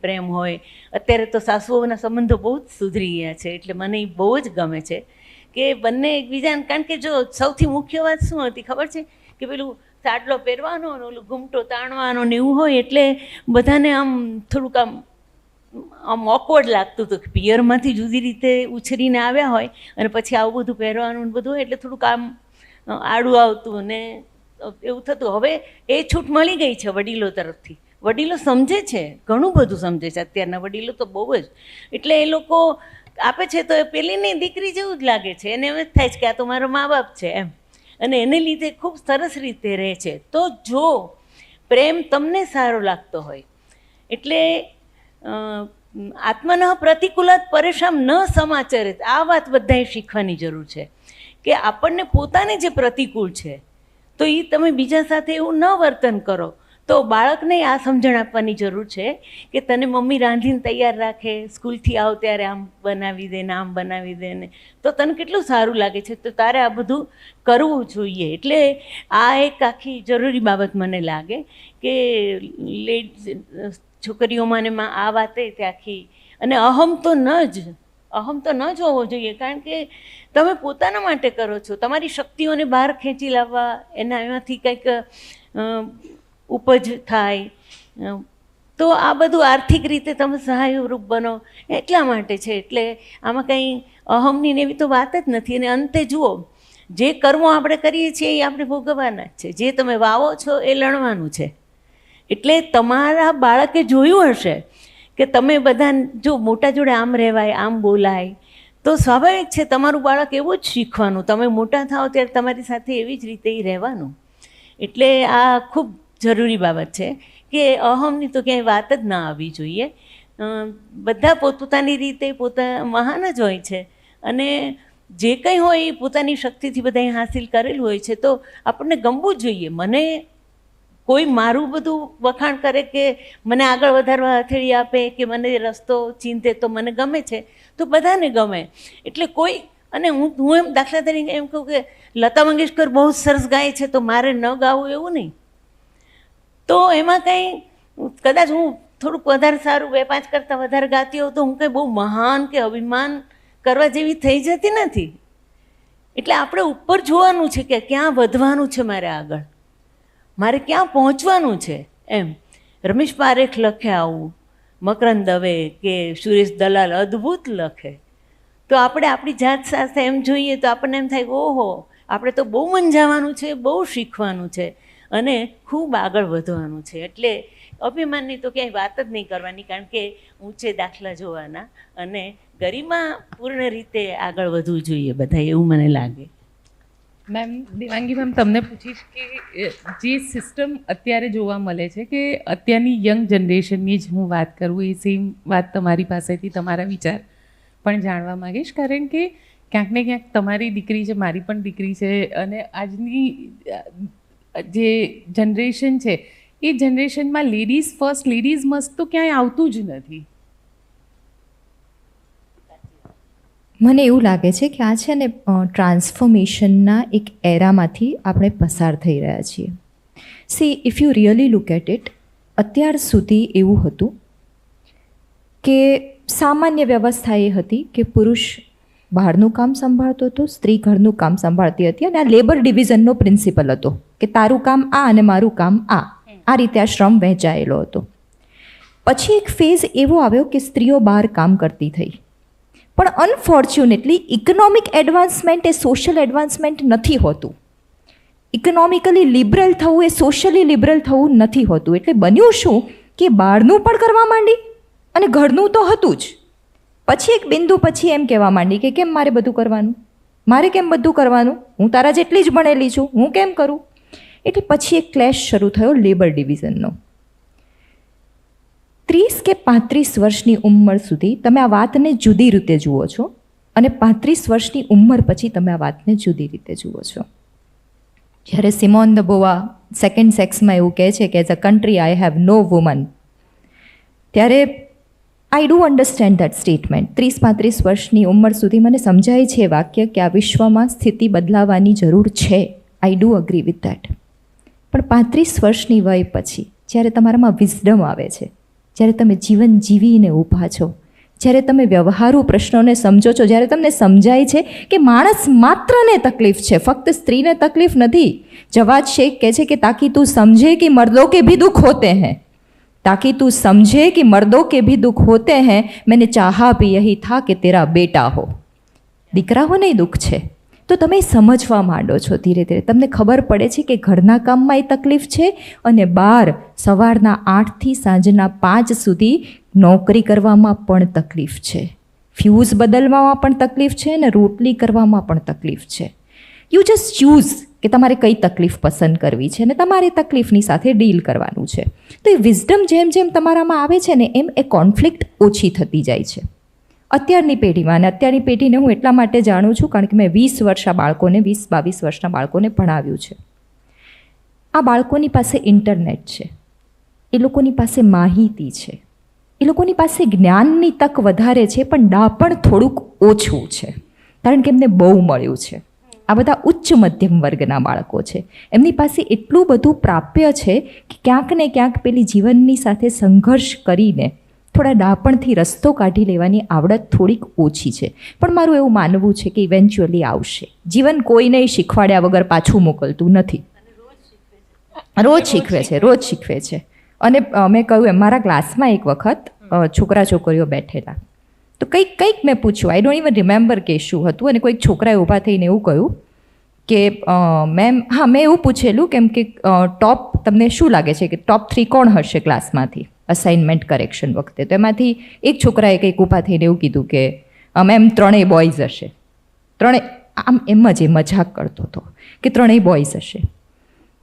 પ્રેમ હોય, અત્યારે તો સાસુઓના સંબંધો બહુ જ સુધરી ગયા છે, એટલે મને એ બહુ જ ગમે છે કે બંને એકબીજાને, કારણ કે જો સૌથી મુખ્ય વાત શું હતી ખબર છે કે પેલું સાડલો પહેરવાનો ને ઓલું ઘૂમટો તાણવાનો ને એવું હોય, એટલે બધાને આમ થોડુંક આમ ઓકવર્ડ લાગતું હતું કે પિયરમાંથી જુદી રીતે ઉછરીને આવ્યા હોય અને પછી આવું બધું પહેરવાનું ને બધું હોય, એટલે થોડુંક આમ આડું આવતું ને એવું થતું. હવે એ છૂટ મળી ગઈ છે વડીલો તરફથી, વડીલો સમજે છે, ઘણું બધું સમજે છે અત્યારના વડીલો તો બહુ જ, એટલે એ લોકો આપે છે તો એ પેલીની દીકરી જેવું જ લાગે છે, એને એમ જ થાય છે કે આ તો મારા મા બાપ છે એમ, અને એને લીધે ખૂબ સરસ રીતે રહે છે. તો જો પ્રેમ તમને સારો લાગતો હોય, એટલે આત્મન પ્રતિકૂલાત પરેશાન ન સમાચરે, આ વાત બધાએ શીખવાની જરૂર છે કે આપણને પોતાને જે પ્રતિકૂળ છે તો એ તમે બીજા સાથે એવું ન વર્તન કરો. તો બાળકને આ સમજણ આપવાની જરૂર છે કે તને મમ્મી રાંધીને તૈયાર રાખે, સ્કૂલથી આવ ત્યારે આમ બનાવી દે ને આમ બનાવી દે ને, તો તને કેટલું સારું લાગે છે, તો તારે આ બધું કરવું જોઈએ. એટલે આ એક આખી જરૂરી બાબત મને લાગે કે છોકરીઓમાં ને આ વાતે તે આખી, અને અહમ તો ન જ હોવો જોઈએ, કારણ કે તમે પોતાના માટે કરો છો, તમારી શક્તિઓને બહાર ખેંચી લાવવા, એનામાંથી કંઈક ઉપજ થાય, તો આ બધું આર્થિક રીતે તમે સહાયરૂપ બનો એટલા માટે છે. એટલે આમાં કંઈ અહમની ને એવી તો વાત જ નથી. અને અંતે જુઓ, જે કર્મો આપણે કરીએ છીએ એ આપણે ભોગવવાના જ છે, જે તમે વાવો છો એ લણવાનું છે. એટલે તમારા બાળકે જોયું હશે કે તમે બધા જો મોટા જોડે આમ રહેવાય, આમ બોલાય, તો સ્વાભાવિક છે તમારું બાળક એવું જ શીખવાનું, તમે મોટા થાઓ ત્યારે તમારી સાથે એવી જ રીતે એ રહેવાનું. એટલે આ ખૂબ જરૂરી બાબત છે કે અહમની તો ક્યાંય વાત જ ના આવવી જોઈએ. બધા પોતપોતાની રીતે મહાન જ હોય છે, અને જે કંઈ હોય એ પોતાની શક્તિથી બધાએ હાંસિલ કરેલું હોય છે, તો આપણને ગમવું જ જોઈએ. મને કોઈ મારું બધું વખાણ કરે કે મને આગળ વધારવા હથેળી આપે કે મને રસ્તો ચીંધે તો મને ગમે છે, તો બધાને ગમે. એટલે કોઈ, અને હું એમ દાખલા તરીકે એમ કહું કે લતા મંગેશકર બહુ સરસ ગાય છે તો મારે ન ગાવું એવું નહીં. તો એમાં કંઈ કદાચ હું થોડુંક વધારે સારું 2-5 કરતાં વધારે ગાતી હોઉં તો હું કંઈ બહુ મહાન કે અભિમાન કરવા જેવી થઈ જતી નથી. એટલે આપણે ઉપર જોવાનું છે કે ક્યાં વધવાનું છે, મારે ક્યાં પહોંચવાનું છે એમ. રમેશ પારેખ લખે આવું, મકરંદ દવે કે સુરેશ દલાલ અદ્ભુત લખે, તો આપણે આપણી જાત સાથે એમ જોઈએ તો આપણને એમ થાય ઓહો, આપણે તો બહુ મંજાવાનું છે, બહુ શીખવાનું છે અને ખૂબ આગળ વધવાનું છે. એટલે અભિમાનની તો ક્યાંય વાત જ નહીં કરવાની, કારણ કે ઊંચે દાખલા જોવાના અને ગરિમા પૂર્ણ રીતે આગળ વધવું જોઈએ બધા, એવું મને લાગે. મેમ, દેવાંગી મેમ, તમને પૂછીશ કે જે સિસ્ટમ અત્યારે જોવા મળે છે કે અત્યારની યંગ જનરેશનની જ હું વાત કરું, એ સેમ વાત તમારી પાસેથી તમારા વિચાર પણ જાણવા માગીશ, કારણ કે ક્યાંક ને ક્યાંક તમારી દીકરી છે, મારી પણ દીકરી છે, અને આજની જે જનરેશન છે એ જનરેશનમાં લેડીઝ ફર્સ્ટ, લેડીઝ મસ્ત તો ક્યાંય આવતું જ નથી. મને એવું લાગે છે કે આ છે ને ટ્રાન્સફોર્મેશનના એક એરામાંથી આપણે પસાર થઈ રહ્યા છીએ. See, if you really look at it, અત્યાર સુધી એવું હતું કે સામાન્ય વ્યવસ્થા એ હતી કે પુરુષ બહારનું કામ સંભાળતો હતો, સ્ત્રી ઘરનું કામ સંભાળતી હતી, અને આ લેબર ડિવિઝનનો પ્રિન્સિપલ હતો કે તારું કામ આ અને મારું કામ આ રીતે આ શ્રમ વહેંચાયેલો હતો. પછી એક ફેઝ એવો આવ્યો કે સ્ત્રીઓ બહાર કામ કરતી થઈ, પણ અનફોર્ચ્યુનેટલી ઇકોનોમિક એડવાન્સમેન્ટ એ સોશિયલ એડવાન્સમેન્ટ નથી હોતું. ઇકોનોમિકલી લિબરલ થવું એ સોશિયલી લિબરલ થવું નથી હોતું. એટલે બન્યું શું કે બહારનું પણ કરવા માંડી અને ઘરનું તો હતું જ. પછી એક બિંદુ પછી એમ કહેવા માંડી કે કેમ મારે બધું કરવાનું, મારે કેમ બધું કરવાનું, હું તારા જેટલી જ ભણેલી છું, હું કેમ કરું. એટલે પછી એક ક્લેશ શરૂ થયો લેબર ડિવિઝનનો. 30 કે 35 વર્ષની ઉંમર સુધી તમે આ વાતને જુદી રીતે જુઓ છો અને 35 વર્ષની ઉંમર પછી તમે આ વાતને જુદી રીતે જુઓ છો. જ્યારે સિમોન ધ બોવા સેકન્ડ સેક્સમાં એવું કહે છે કે as a country I have no woman, ત્યારે I do understand that statement. 30-35 વર્ષની ઉંમર સુધી મને સમજાય છે વાક્ય કે આ વિશ્વમાં સ્થિતિ બદલાવાની જરૂર છે. I do agree with that. પણ 35 વર્ષની વય પછી જ્યારે તમારામાં વિઝડમ આવે છે, જ્યારે તમે જીવન જીવીને ઊભા છો, જ્યારે તમે વ્યવહારુ પ્રશ્નોને સમજો છો, જ્યારે તમને સમજાય છે કે માણસ માત્રને તકલીફ છે, ફક્ત સ્ત્રીને તકલીફ નથી. જવાદ શેખ કહે છે કે તાકી તું સમझे कि मर्दों के भी दुख होते हैं, ताकि तू समझे कि मर्दों के भी दुख होते हैं, मैंने चाहा भी यही था कि तेरा बेटा हो. દીકરાઓને દુઃખ છે તો તમે સમજવા માંડો છો ધીરે ધીરે. તમને ખબર પડે છે કે ઘરના કામમાં એ તકલીફ છે અને બહાર સવારના 8થી સાંજના 5 સુધી નોકરી કરવામાં પણ તકલીફ છે, ફ્યુઝ બદલવામાં પણ તકલીફ છે અને રોટલી કરવામાં પણ તકલીફ છે. યુ જસ્ટ ચૂઝ કે તમારે કઈ તકલીફ પસંદ કરવી છે અને તમારે તકલીફની સાથે ડીલ કરવાનું છે. તો એ વિઝડમ જેમ જેમ તમારામાં આવે છે ને એમ એ કોન્ફ્લિક્ટ ઓછી થતી જાય છે. અત્યારની પેઢીમાં, અને અત્યારની પેઢીને હું એટલા માટે જાણું છું કારણ કે મેં 20 વર્ષના બાળકોને, 20-22 વર્ષના બાળકોને ભણાવ્યું છે. આ બાળકોની પાસે ઇન્ટરનેટ છે, એ લોકોની પાસે માહિતી છે, એ લોકોની પાસે જ્ઞાનની તક વધારે છે, પણ ડાપણ થોડુંક ઓછું છે કારણ કે એમને બહુ મળ્યું છે. આ બધા ઉચ્ચ મધ્યમ વર્ગના બાળકો છે, એમની પાસે એટલું બધું પ્રાપ્ય છે કે ક્યાંક ને ક્યાંક પેલી જીવનની સાથે સંઘર્ષ કરીને થોડા ડાપણથી રસ્તો કાઢી લેવાની આવડત થોડીક ઓછી છે. પણ મારું એવું માનવું છે કે ઇવેન્ચ્યુઅલી આવશે. જીવન કોઈને શીખવાડ્યા વગર પાછું મોકલતું નથી, રોજ શીખવે છે. અને મેં કહ્યું એમ, મારા ક્લાસમાં એક વખત છોકરા છોકરીઓ બેઠેલા, તો કંઈક મેં પૂછ્યું, આઈ ડોન્ટ ઇવન રિમેમ્બર કે શું હતું, અને કોઈક છોકરાએ ઊભા થઈને એવું કહ્યું કે મેમ, હા મેં એવું પૂછેલું કેમ કે ટોપ તમને શું લાગે છે કે ટોપ 3 કોણ હશે ક્લાસમાંથી અસાઇનમેન્ટ કરેક્શન વખતે? તો એમાંથી એક છોકરાએ કંઈક ઊભા થઈને એવું કીધું કે મેમ 3 બોયઝ હશે. 3 આમ એમ જ એ મજાક કરતો હતો કે 3 બોયઝ હશે.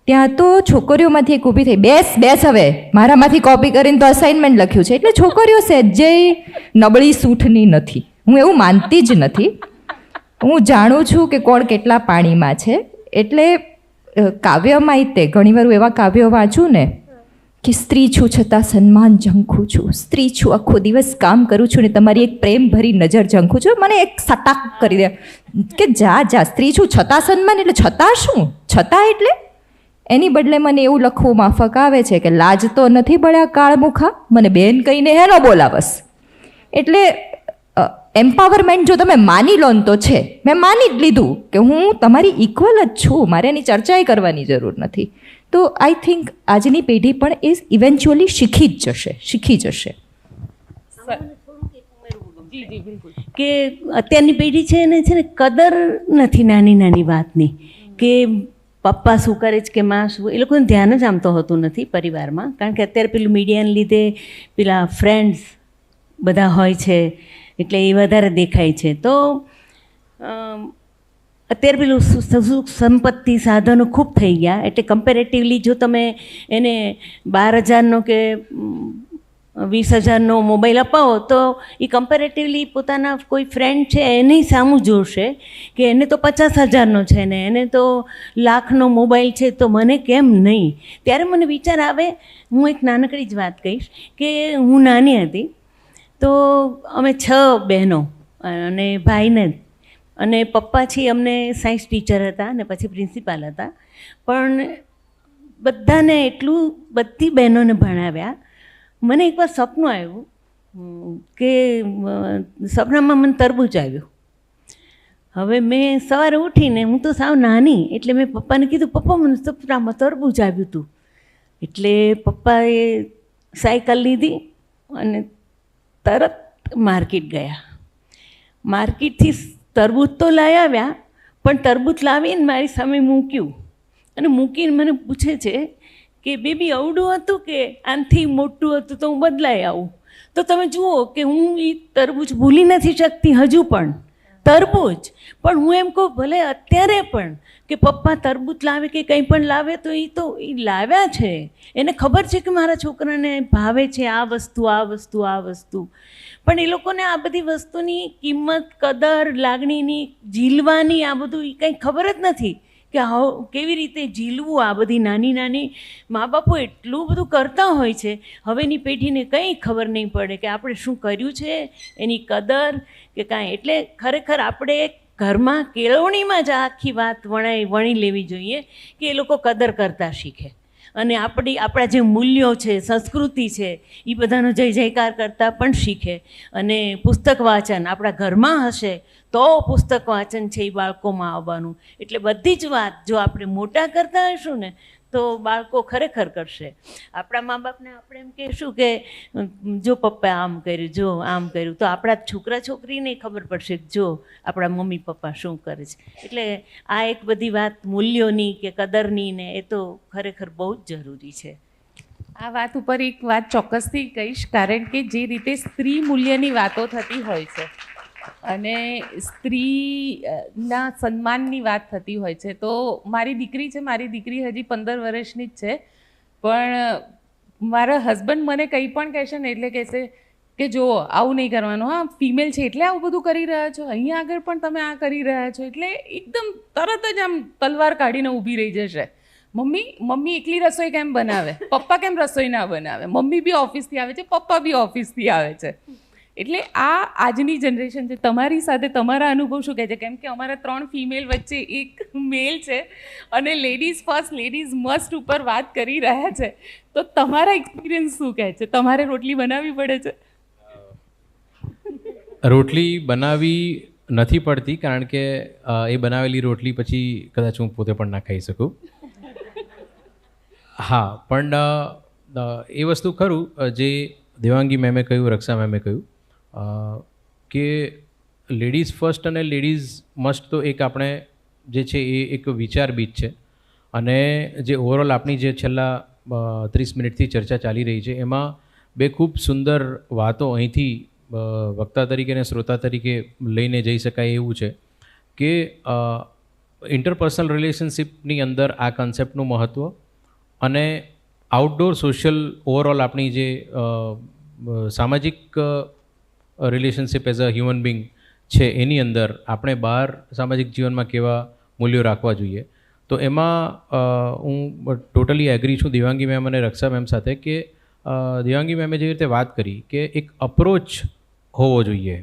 ત્યાં તો છોકરીઓમાંથી એક ઊભી થઈ, બેસ હવે, મારામાંથી કોપી કરીને તો અસાઇનમેન્ટ લખ્યું છે. એટલે છોકરીઓ સહેજે નબળી સૂઠની નથી, હું એવું માનતી જ નથી. હું જાણું છું કે કોણ કેટલા પાણીમાં છે. એટલે કાવ્યમાં તે ઘણીવાર હું એવા કાવ્યો વાંચું ને કે સ્ત્રી છું છતાં સન્માન ઝંખું છું, સ્ત્રી છું આખો દિવસ કામ કરું છું ને તમારી એક પ્રેમ ભરી નજર ઝંખું છું. મને એક સટાક કરી દે કે જા સ્ત્રી છું છતાં સન્માન, એટલે છતાં શું? છતાં એટલે એની બદલે મને એવું લખવું માફક આવે છે કે લાજ તો નથી બળ્યા કાળમુખા, મને બેન કહીને હેનો બોલાવસ. એટલે એમ્પાવરમેન્ટ જો તમે માની લો ને તો છે, મેં માની જ લીધું કે હું તમારી ઇક્વલ જ છું, મારે એની ચર્ચાએ કરવાની જરૂર નથી. તો આઈ થિંક આજની પેઢી પણ એ ઇવેન્ચ્યુઅલી શીખી જશે. કે અત્યારની પેઢી છે એને છે ને કદર નથી નાની નાની વાતની, કે પપ્પા શું કરે છે કે માં શું, એ લોકોને ધ્યાન જ આમ તો હોતું નથી પરિવારમાં. કારણ કે અત્યારે પેલું મીડિયાને લીધે પેલા ફ્રેન્ડ્સ બધા હોય છે એટલે એ વધારે દેખાય છે. તો અત્યારે પેલું સુખ સંપત્તિ સાધનો ખૂબ થઈ ગયા, એટલે કમ્પેરેટિવલી જો તમે એને 12,000નો કે 20,000નો મોબાઈલ અપાવો તો એ કમ્પેરેટિવલી પોતાના કોઈ ફ્રેન્ડ છે એની સામું જોશે કે એને તો 50,000નો છે ને એને તો લાખનો મોબાઈલ છે, તો મને કેમ નહીં? ત્યારે મને વિચાર આવે, હું એક નાનકડી જ વાત કહીશ કે હું નાની હતી તો અમે 6 બહેનો અને ભાઈને, અને પપ્પા છે અમને સાયન્સ ટીચર હતા અને પછી પ્રિન્સિપાલ હતા, પણ બધાને એટલું બધી બહેનોને ભણાવ્યા. મને એકવાર સપનું આવ્યું કે સપનામાં મને તરબૂચ આવ્યું. હવે મેં સવારે ઉઠીને, હું તો સાવ નાની, એટલે મેં પપ્પાને કીધું, પપ્પા મને સપનામાં તરબૂચ આવ્યું હતું. એટલે પપ્પાએ સાયકલ લીધી અને તરત માર્કેટ ગયા. માર્કેટથી તરબૂચ તો લઈ આવ્યા, પણ તરબૂચ લાવીને મારી સામે મૂક્યું અને મૂકીને મને પૂછે છે કે બેબી અવડું હતું કે આનાથી મોટું હતું તો હું બદલાઈ આવું? તો તમે જુઓ કે હું એ તરબૂચ ભૂલી નથી શકતી હજુ પણ, તરબૂચ. પણ હું એમ કહું ભલે અત્યારે પણ કે પપ્પા તરબૂચ લાવે કે કંઈ પણ લાવે તો એ લાવ્યા છે, એને ખબર છે કે મારા છોકરાને ભાવે છે આ વસ્તુ આ વસ્તુ આ વસ્તુ, પણ એ લોકોને આ બધી વસ્તુની કિંમત, કદર, લાગણીની, ઝીલવાની આ બધું એ કંઈ ખબર જ નથી કે કેવી રીતે ઝીલવું. આ બધી નાની નાની મા બાપો એટલું બધું કરતા હોય છે, હવેની પેઢીને કંઈ ખબર નહીં પડે કે આપણે શું કર્યું છે, એની કદર કે કાંઈ. એટલે ખરેખર આપણે ઘરમાં કેળવણીમાં જ આખી વાત વણી લેવી જોઈએ કે એ લોકો કદર કરતા શીખે અને આપણા જે મૂલ્યો છે, સંસ્કૃતિ છે, એ બધાનો જય જયકાર કરતાં પણ શીખે. અને પુસ્તક વાંચન આપણા ઘરમાં હશે તો પુસ્તક વાંચન છે એ બાળકોમાં આવવાનું. એટલે બધી જ વાત જો આપણે મોટા કરતા હશું ને તો બાળકો ખરેખર કરશે. આપણા મા બાપને આપણે એમ કહીશું કે જો પપ્પાએ આમ કર્યું, જો આમ કર્યું, તો આપણા છોકરા છોકરીને ખબર પડશે કે જો આપણા મમ્મી પપ્પા શું કરે છે. એટલે આ એક બધી વાત મૂલ્યોની કે કદરની ને એ તો ખરેખર બહુ જ જરૂરી છે. આ વાત ઉપર એક વાત ચોક્કસથી કહીશ, કારણ કે જે રીતે સ્ત્રી મૂલ્યની વાતો થતી હોય છે અને સ્ત્રીના સન્માનની વાત થતી હોય છે, તો મારી દીકરી છે, મારી દીકરી હજી 15 વર્ષની જ છે, પણ મારા હસબન્ડ મને કંઈ પણ કહેશે ને એટલે કહેશે કે જો આવું નહીં કરવાનું, હા ફિમેલ છે એટલે આવું બધું કરી રહ્યા છો, અહીંયા આગળ પણ તમે આ કરી રહ્યા છો. એટલે એકદમ તરત જ આમ તલવાર કાઢીને ઊભી રહી જશે. મમ્મી એકલી રસોઈ કેમ બનાવે, પપ્પા કેમ રસોઈ ના બનાવે, મમ્મી બી ઓફિસથી આવે છે, પપ્પા બી ઓફિસથી આવે છે. એટલે આ આજની જનરેશન છે. તમારી સાથે તમારા અનુભવ શું કહે છે? કેમ કે અમારા 3 ફિમેલ વચ્ચે એક મેલ છે અને લેડીઝ ફર્સ્ટ લેડીઝ મસ્ટ ઉપર વાત કરી રહ્યા છે, તો તમારા એક્સપિરિયન્સ શું કહે છે? તમારે રોટલી બનાવવી પડે છે? રોટલી બનાવવી નથી પડતી, કારણ કે એ બનાવેલી રોટલી પછી કદાચ હું પોતે પણ ના ખાઈ શકું. હા, પણ એ વસ્તુ ખરું જે દેવાંગી મેમે કહ્યું, રક્ષા મેમે કહ્યું કે લેડીઝ ફર્સ્ટ અને લેડીઝ મસ્ટ તો એક આપણે જે છે એ એક વિચાર બીજ છે. અને જે ઓવરઓલ આપણી જે છેલ્લા 30 મિનિટથી ચર્ચા ચાલી રહી છે એમાં બે ખૂબ સુંદર વાતો અહીંથી વક્તા તરીકે અને શ્રોતા તરીકે લઈને જઈ શકાય એવું છે કે ઇન્ટરપર્સનલ રિલેશનશિપની અંદર આ કન્સેપ્ટનું મહત્ત્વ અને આઉટડોર સોશિયલ ઓવરઓલ આપણી જે સામાજિક relationship as a human being છે એની અંદર આપણે બહાર સામાજિક જીવનમાં કેવા મૂલ્યો રાખવા જોઈએ. તો એમાં હું ટોટલી એગ્રી છું દેવાંગી મેમ અને રક્ષા મેમ સાથે કે દેવાંગી મેમે જેવી રીતે વાત કરી કે એક અપ્રોચ હોવો જોઈએ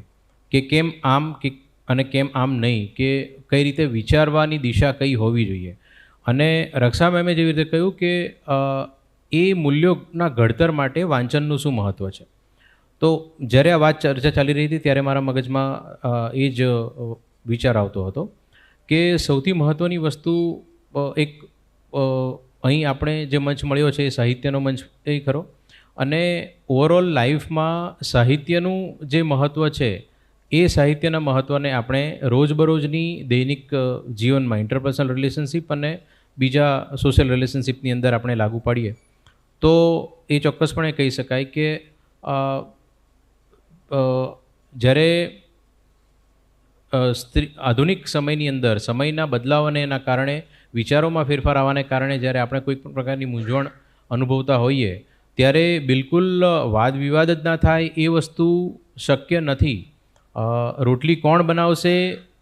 કે કેમ આમ કે અને કેમ આમ નહીં, કે કઈ રીતે વિચારવાની દિશા કઈ હોવી જોઈએ. અને રક્ષા મેમે જેવી રીતે કહ્યું કે એ મૂલ્યોના ઘડતર માટે વાંચનનું શું મહત્ત્વ છે. તો જ્યારે આ વાત ચર્ચા ચાલી રહી હતી ત્યારે મારા મગજમાં એ જ વિચાર આવતો હતો કે સૌથી મહત્ત્વની વસ્તુ એક અહીં આપણે જે મંચ મળ્યો છે એ સાહિત્યનો મંચ એ ખરો, અને ઓવરઓલ લાઈફમાં સાહિત્યનું જે મહત્ત્વ છે એ સાહિત્યના મહત્ત્વને આપણે રોજબરોજની દૈનિક જીવનમાં ઇન્ટરપર્સનલ રિલેશનશિપ અને બીજા સોશિયલ રિલેશનશિપની અંદર આપણે લાગુ પાડીએ તો એ ચોક્કસપણે કહી શકાય કે જ્યારે આધુનિક સમયની અંદર સમયના બદલાવ અને એના કારણે વિચારોમાં ફેરફાર આવવાને કારણે જ્યારે આપણે કોઈ પણ પ્રકારની મૂંઝવણ અનુભવતા હોઈએ ત્યારે બિલકુલ વાદ વિવાદ જ ના થાય એ વસ્તુ શક્ય નથી. રોટલી કોણ બનાવશે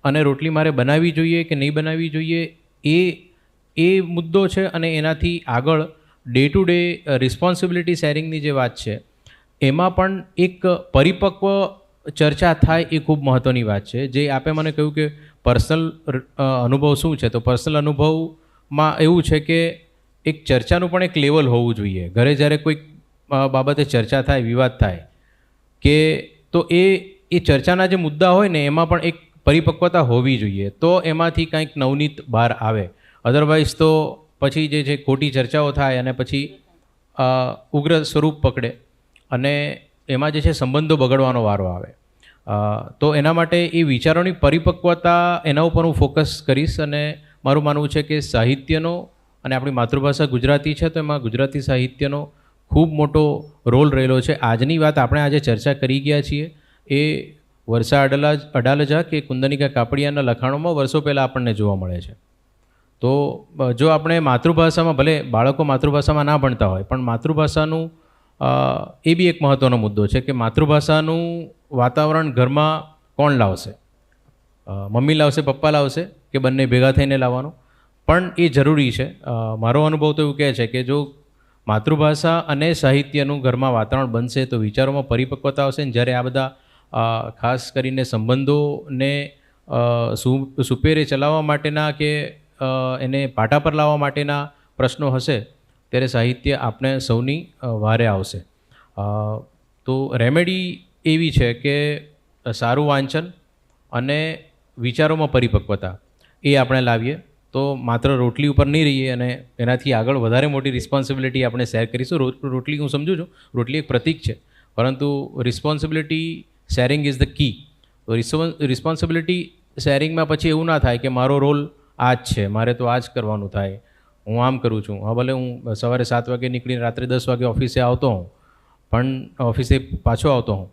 અને રોટલી મારે બનાવવી જોઈએ કે નહીં બનાવવી જોઈએ એ મુદ્દો છે. અને એનાથી આગળ ડે ટુ ડે રિસ્પોન્સિબિલિટી શેરિંગની જે વાત છે એમાં પણ એક પરિપક્વ ચર્ચા થાય એ ખૂબ મહત્ત્વની વાત છે. જે આપે મને કહ્યું કે પર્સનલ અનુભવ શું છે, તો પર્સનલ અનુભવમાં એવું છે કે એક ચર્ચાનું પણ એક લેવલ હોવું જોઈએ. ઘરે જ્યારે કોઈક બાબતે ચર્ચા થાય, વિવાદ થાય કે તો એ ચર્ચાના જે મુદ્દા હોય ને એમાં પણ એક પરિપક્વતા હોવી જોઈએ, તો એમાંથી કંઈક નવનીત બહાર આવે. અધરવાઇઝ તો પછી જે છે ખોટી ચર્ચાઓ થાય અને પછી ઉગ્ર સ્વરૂપ પકડે અને એમાં જે છે સંબંધો બગડવાનો વારો આવે. તો એના માટે એ વિચારોની પરિપક્વતા એના ઉપર હું ફોકસ કરીશ. અને મારું માનવું છે કે સાહિત્યનો, અને આપણી માતૃભાષા ગુજરાતી છે તો એમાં ગુજરાતી સાહિત્યનો ખૂબ મોટો રોલ રહેલો છે. આજની વાત આપણે આજે ચર્ચા કરી ગયા છીએ એ વર્ષા અડાલજા કે કુંદનિકા કાપડિયાના લખાણોમાં વર્ષો પહેલાં આપણને જોવા મળે છે. તો જો આપણે માતૃભાષામાં, ભલે બાળકો માતૃભાષામાં ના ભણતા હોય, પણ માતૃભાષાનું એ બી એક મહત્ત્વનો મુદ્દો છે કે માતૃભાષાનું વાતાવરણ ઘરમાં કોણ લાવશે? મમ્મી લાવશે, પપ્પા લાવશે, કે બંને ભેગા થઈને લાવવાનું? પણ એ જરૂરી છે. મારો અનુભવ તો એવું કહે છે કે જો માતૃભાષા અને સાહિત્યનું ઘરમાં વાતાવરણ બનશે તો વિચારોમાં પરિપક્વતા આવશે. ને જ્યારે આ બધા ખાસ કરીને સંબંધોને સુપેરે ચલાવવા માટેના કે એને પાટા પર લાવવા માટેના પ્રશ્નો હશે ત્યારે સાહિત્ય આપણે સૌની વારે આવશે. તો રેમેડી એવી છે કે સારું વાંચન અને વિચારોમાં પરિપક્વતા એ આપણે લાવીએ તો માત્ર રોટલી ઉપર નહીં રહીએ અને એનાથી આગળ વધારે મોટી રિસ્પોન્સિબિલિટી આપણે શેર કરીશું. રોટલી હું સમજું છું, રોટલી એક પ્રતીક છે, પરંતુ responsibility sharing is the key. તો રિસ્પોન્સિબિલિટી શેરિંગમાં પછી એવું ના થાય કે મારો રોલ આ જ છે, મારે તો આ જ કરવાનું થાય, હું આમ કરું છું. હા, ભલે હું સવારે 7 વાગે નીકળીને રાત્રે 10 વાગે ઓફિસે આવતો હોઉં, પણ ઓફિસે પાછો આવતો હોઉં,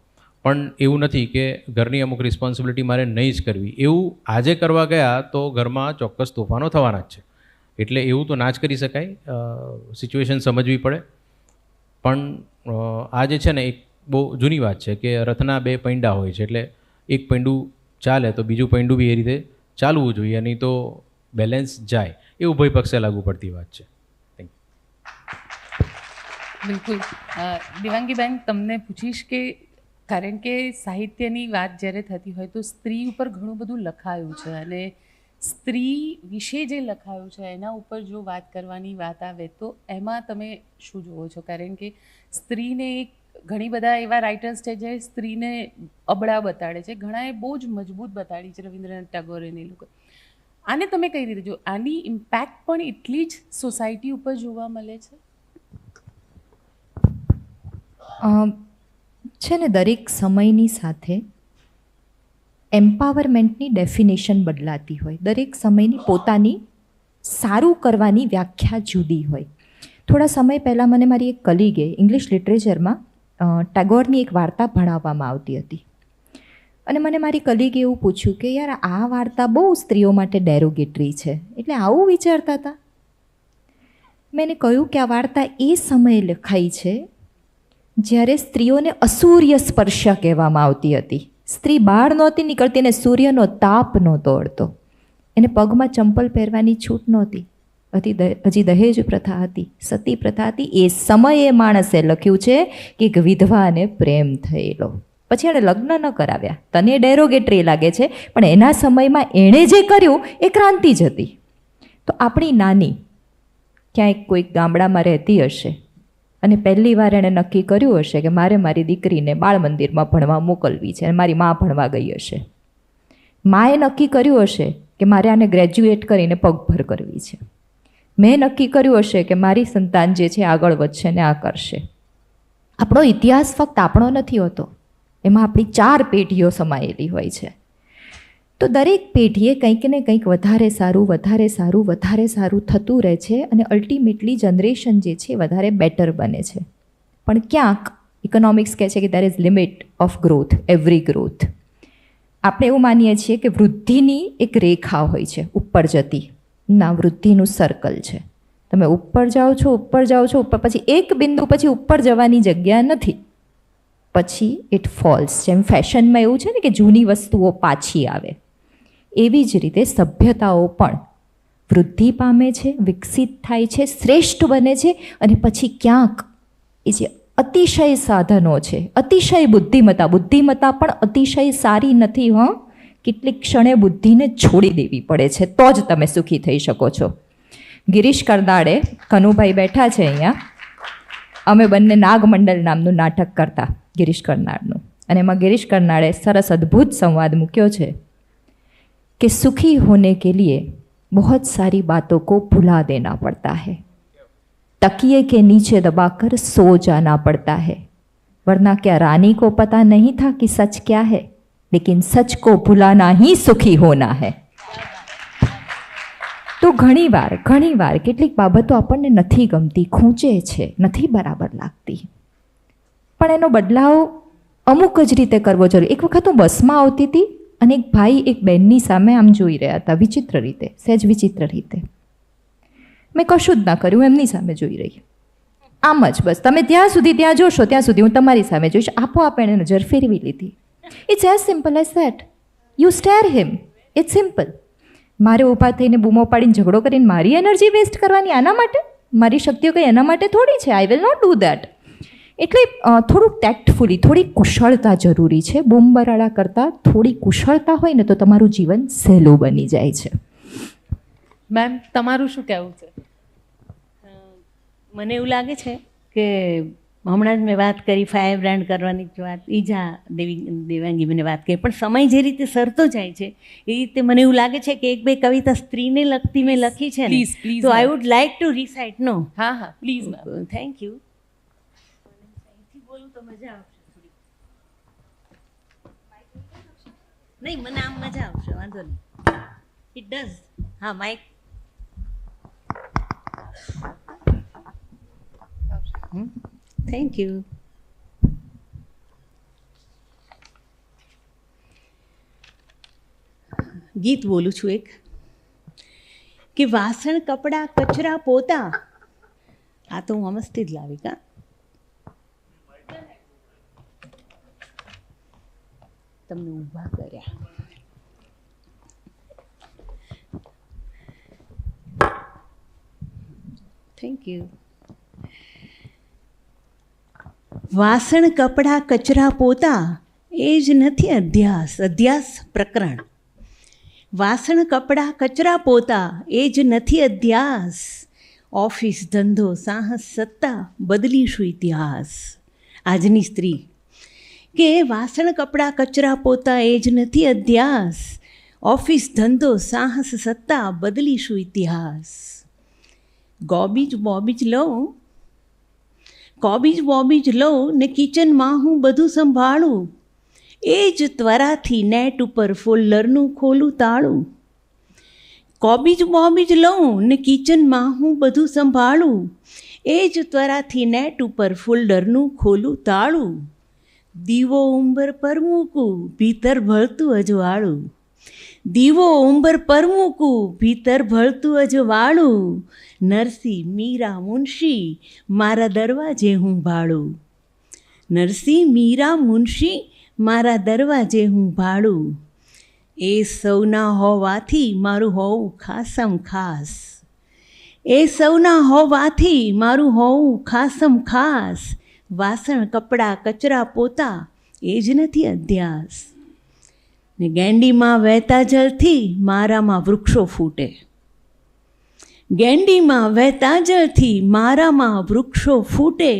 પણ એવું નથી કે ઘરની અમુક રિસ્પોન્સિબિલિટી મારે નહીં જ કરવી. એવું આજે કરવા ગયા તો ઘરમાં ચોક્કસ તોફાનો થવાના જ છે. એટલે એવું તો ના જ કરી શકાય, સિચ્યુએશન સમજવી પડે. પણ આ જે છે ને એક બહુ જૂની વાત છે કે રથના 2 પૈંડા હોય છે, એટલે એક પૈંડું ચાલે તો બીજું પૈંડું બી એ રીતે ચાલવું જોઈએ, નહીં તો બેલેન્સ જાય. એ ઉભય પક્ષે લાગુ પડતી વાત છે. બિલકુલ. દેવાંગીબેન, તમને પૂછીશ કે કારણ કે સાહિત્યની વાત જ્યારે થતી હોય તો સ્ત્રી ઉપર ઘણું બધું લખાયું છે અને સ્ત્રી વિશે જે લખાયું છે એના ઉપર જો વાત કરવાની વાત આવે તો એમાં તમે શું જુઓ છો? કારણ કે સ્ત્રીને એક ઘણી બધા એવા રાઇટર્સ છે જે સ્ત્રીને અબળા બતાડે છે, ઘણાએ બહુ જ મજબૂત બતાડી છે, રવિન્દ્રનાથ ટાગોરે એ લોકો. આને તમે કઈ રીતે જો? આની ઇમ્પેક્ટ પણ એટલી જ સોસાયટી ઉપર જોવા મળે છે? છે ને, દરેક સમયની સાથે એમ્પાવરમેન્ટની ડેફિનેશન બદલાતી હોય. દરેક સમયની પોતાની સારું કરવાની વ્યાખ્યા જુદી હોય. થોડા સમય પહેલાં મને મારી એક કલીગે ઇંગ્લિશ લિટરેચરમાં ટાગોરની એક વાર્તા ભણાવવામાં આવતી હતી અને મને મારી કલીગે એવું પૂછ્યું કે યાર, આ વાર્તા બહુ સ્ત્રીઓ માટે ડેરોગેટરી છે, એટલે આવું વિચારતા હતા? મેં એને કહ્યું કે આ વાર્તા એ સમયે લખાઈ છે જ્યારે સ્ત્રીઓને અસૂર્ય સ્પર્શ કહેવામાં આવતી હતી. સ્ત્રી બહાર નહોતી નીકળતી અને સૂર્યનો તાપ નહોતો અડતો, એને પગમાં ચંપલ પહેરવાની છૂટ નહોતી, હજી દહેજ પ્રથા હતી, સતી પ્રથા હતી. એ સમયે માણસે લખ્યું છે કે એક વિધવાને પ્રેમ થયેલો, પછી એણે લગ્ન ન કરાવ્યા. તને ડેરોગેટરી લાગે છે, પણ એના સમયમાં એણે જે કર્યું એ ક્રાંતિ જ હતી. તો આપણી નાની ક્યાંક કોઈક ગામડામાં રહેતી હશે અને પહેલી વાર એણે નક્કી કર્યું હશે કે મારે મારી દીકરીને બાળ મંદિરમાં ભણવા મોકલવી છે, અને મારી મા ભણવા ગઈ હશે. માએ નક્કી કર્યું હશે કે મારે આને ગ્રેજ્યુએટ કરીને પગભર કરવી છે. મેં નક્કી કર્યું હશે કે મારી સંતાન જે છે આગળ વધશે ને આ કરશે. આપણો ઇતિહાસ ફક્ત આપણો નથી હોતો, એમાં આપણી 4 પેઢીઓ સમાયેલી હોય છે. તો દરેક પેઢીએ કંઈક ને કંઈક વધારે સારું વધારે સારું વધારે સારું થતું રહે છે અને અલ્ટિમેટલી જનરેશન જે છે વધારે બેટર બને છે. પણ ક્યાંક ઇકોનોમિક્સ કહે છે કે there is limit of growth, every growth. આપણે એવું માનીએ છીએ કે વૃદ્ધિની એક રેખા હોય છે ઉપર જતી, ના, વૃદ્ધિનું સર્કલ છે. તમે ઉપર જાઓ છો, ઉપર જાઓ છો, ઉપર, પછી એક બિંદુ પછી ઉપર જવાની જગ્યા નથી, પછી ઇટ ફોલ્સ. જેમ ફેશનમાં એવું છે ને કે જૂની વસ્તુઓ પાછી આવે, એવી જ રીતે સભ્યતાઓ પણ વૃદ્ધિ પામે છે, વિકસિત થાય છે, શ્રેષ્ઠ બને છે અને પછી ક્યાંક એ જે અતિશય સાધનો છે, અતિશય બુદ્ધિમત્તા પણ અતિશય સારી નથી. કેટલીક ક્ષણે બુદ્ધિને છોડી દેવી પડે છે તો જ તમે સુખી થઈ શકો છો. ગિરીશ કર્નાડે, કનુભાઈ બેઠા છે અહીંયા, અમે બંને નાગમંડલ નામનું નાટક કરતા ગિરીશ કર્નાડનું, અને એમાં ગિરીશ કર્નાડે સરસ અદ્ભુત સંવાદ મૂક્યો છે कि सुखी होने के लिए बहुत सारी बातों को भुला देना पड़ता है, तकिए के नीचे दबाकर सो जाना पड़ता है, वरना क्या रानी को पता नहीं था कि सच क्या है, लेकिन सच को भुलाना ही सुखी होना है. તો ઘણીવાર કેટલીક બાબતો આપણને નથી ગમતી, ખૂંચે છે, નથી બરાબર લાગતી, પણ એનો બદલાવ અમુક જ રીતે કરવો જરૂરી. એક વખત હું બસમાં આવતી હતી અને એક ભાઈ એક બહેનની સામે આમ જોઈ રહ્યા હતા, વિચિત્ર રીતે, સહેજ વિચિત્ર રીતે. મેં કશું જ ના કર્યું, એમની સામે જોઈ રહી, આમ જ બસ. તમે ત્યાં સુધી ત્યાં જોશો ત્યાં સુધી હું તમારી સામે જોઈશ. આપોઆપ એણે નજર ફેરવી લીધી. It's as simple as that. You stare him, it's simple. મારે ઊભા થઈને બૂમો પાડીને ઝઘડો કરીને મારી એનર્જી વેસ્ટ કરવાની આના માટે? મારી શક્તિઓ કંઈ એના માટે થોડી છે. I will not do that. એટલે થોડું ટેક્ટફુલી, થોડી કુશળતા જરૂરી છે. બૂમ બરાડા કરતાં થોડી કુશળતા હોય ને તો તમારું જીવન સહેલું બની જાય છે. મેમ, તમારું શું કહેવું છે? મને એવું લાગે છે કે હમણાં જ મેં વાત કરી ફાયર બ્રાન્ડ કરવાની જ વાત, ઈજા દેવાંગી મને વાત કરી, પણ સમય જે રીતે સરતો જાય છે એ રીતે મને એવું લાગે છે કે એક બે કવિતા સ્ત્રીને લગતી મેં લખી છે ને, Please, please, તો I ma'am. Would like to recite. No, હા હા, પ્લીઝ મેમ. Thank you. બોલું તો મજા આવશે થોડી. નહીં, મને આમ મજા આવશે, વાંધો નહીં. It does. હા, માઇક. Thank you. ગીત બોલું છું એક, કે વાસણ કપડાં કચરા પોતા. આ તો હું અમસ્તી જ લાવી કા. તમને ઊભા કર્યા. Thank you. વાસણ કપડાં કચરા પોતા એ જ નથી અધ્યાસ, અધ્યાસ પ્રકરણ. વાસણ કપડાં કચરા પોતા એ જ નથી અધ્યાસ, ઓફિસ ધંધો સાહસ સત્તા બદલીશું ઇતિહાસ. આજની સ્ત્રી કે વાસણ કપડાં કચરા પોતા એ જ નથી અધ્યાસ, ઓફિસ ધંધો સાહસ સત્તા બદલીશું ઇતિહાસ. ગોબીજ બોબીજ લઉં, કોબીજ બોબીજ લઉં ને કિચનમાં હું બધું સંભાળું, એ જ ત્વરાથી નેટ ઉપર ફોલ્ડરનું ખોલું તાળું. કોબીજ બોબીજ લઉં ને કિચનમાં હું બધું સંભાળું, એ જ ત્વરાથી નેટ ઉપર ફોલ્ડરનું ખોલું તાળું. દીવો ઉંબર પર મૂકું, ભીતર ભળતું અજવાળું. દીવો ઉંબર પર મૂકું, ભીતર ભળતું અજવાળું. નરસિંહ મીરા મુનશી મારા દરવાજે હું ભાળું. નરસિંહ મીરા મુનશી મારા દરવાજે હું ભાળું. એ સૌના હોવાથી મારું હોવું ખાસમ ખાસ, એ સૌના હોવાથી મારું હોવું ખાસમ ખાસ. વાસણ કપડાં કચરા પોતા એ જ નથી અધ્યાસ. ને ગેંડીમાં વહેતા જળથી મારામાં વૃક્ષો ફૂટે, ગેંડીમાં વહેતા જળથી મારામાં વૃક્ષો ફૂટે.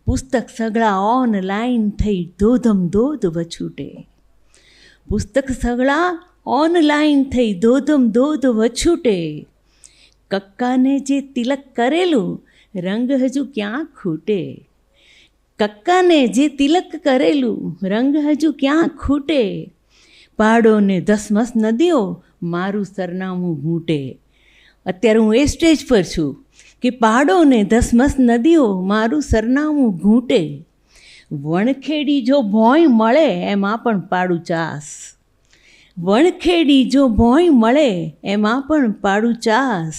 પુસ્તક સગળા ઓનલાઈન થઈ ધોધમ ધોધ વછૂટે, પુસ્તક સગળા ઓનલાઈન થઈ ધોધમ ધોધ વછૂટે. કક્કાને જે તિલક કરેલું રંગ હજુ ક્યાં ખૂટે, કક્કાને જે તિલક કરેલું રંગ હજુ ક્યાં ખૂટે. પહાડોને ધસમસ નદીઓ મારું સરનામું ઘૂંટે. અત્યારે હું એ સ્ટેજ પર છું કે પહાડોને ધસમસ નદીઓ મારું સરનામું ઘૂંટે. વણખેડી જો ભોંય મળે એમાં પણ પાડું ચાસ, વણખેડી જો ભોંય મળે એમાં પણ પાડું ચાસ.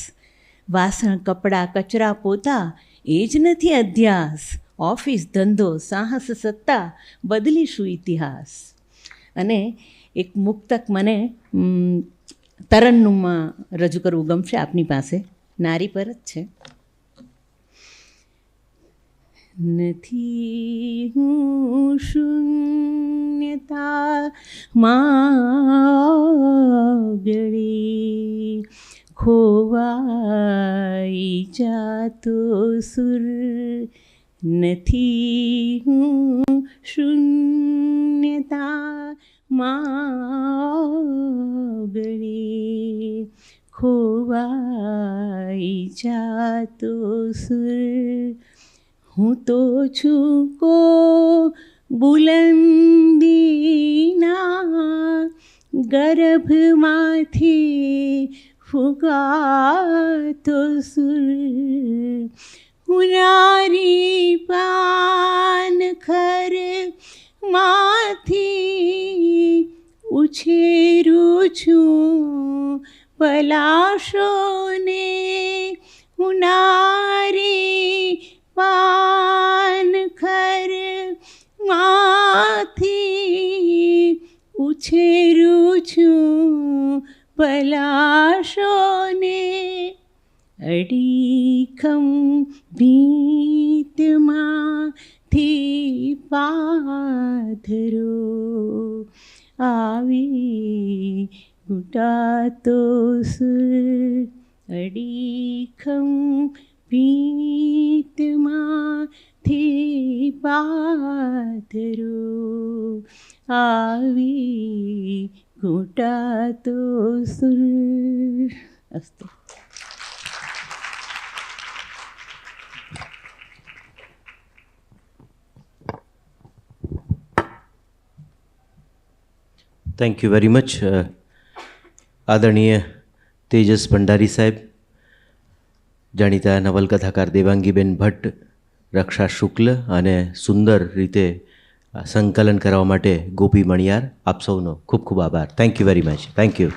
વાસણ કપડાં કચરા પોતા એ જ નથી અધ્યાસ, ઓફિસ ધંધો સાહસ સત્તા બદલીશું ઇતિહાસ. અને એક મુક્તક મને તરન્નુમમાં રજૂ કરવું ગમશે આપની પાસે, નારી પર જ છે. નથી હું શૂન્યતા માગળી, ખોવાઈ જાતો સુર. નથી હું શૂન્યતા માગળી, ખોવાઈ જાતો સુર. હું તો છું કો બુલંદીના ગર્ભમાંથી ફૂંકાતો સુર. હું નારી પાન ખર માંથી ઉછેરું છું પલાશોને, હું નારી પાનખર માંથી ઉછેરું છું પલાશોને, અડીખમ ભીતમાંથી પાથરો આવી ઘૂંટાતો સુર, અડીખમ ભીતમાંથી પાથરો આવી ઘૂંટાતો સુર. અસ્તુ. થેન્ક યુ વેરી મચ આદરણીય તેજસ ભંડારી સાહેબ, જાણીતા નવલકથાકાર દેવાંગીબેન ભટ્ટ, રક્ષા શુક્લ અને સુંદર રીતે સંકલન કરવા માટે ગોપી મણિયાર, આપ સૌનો ખૂબ ખૂબ આભાર. Thank you very much. Thank you.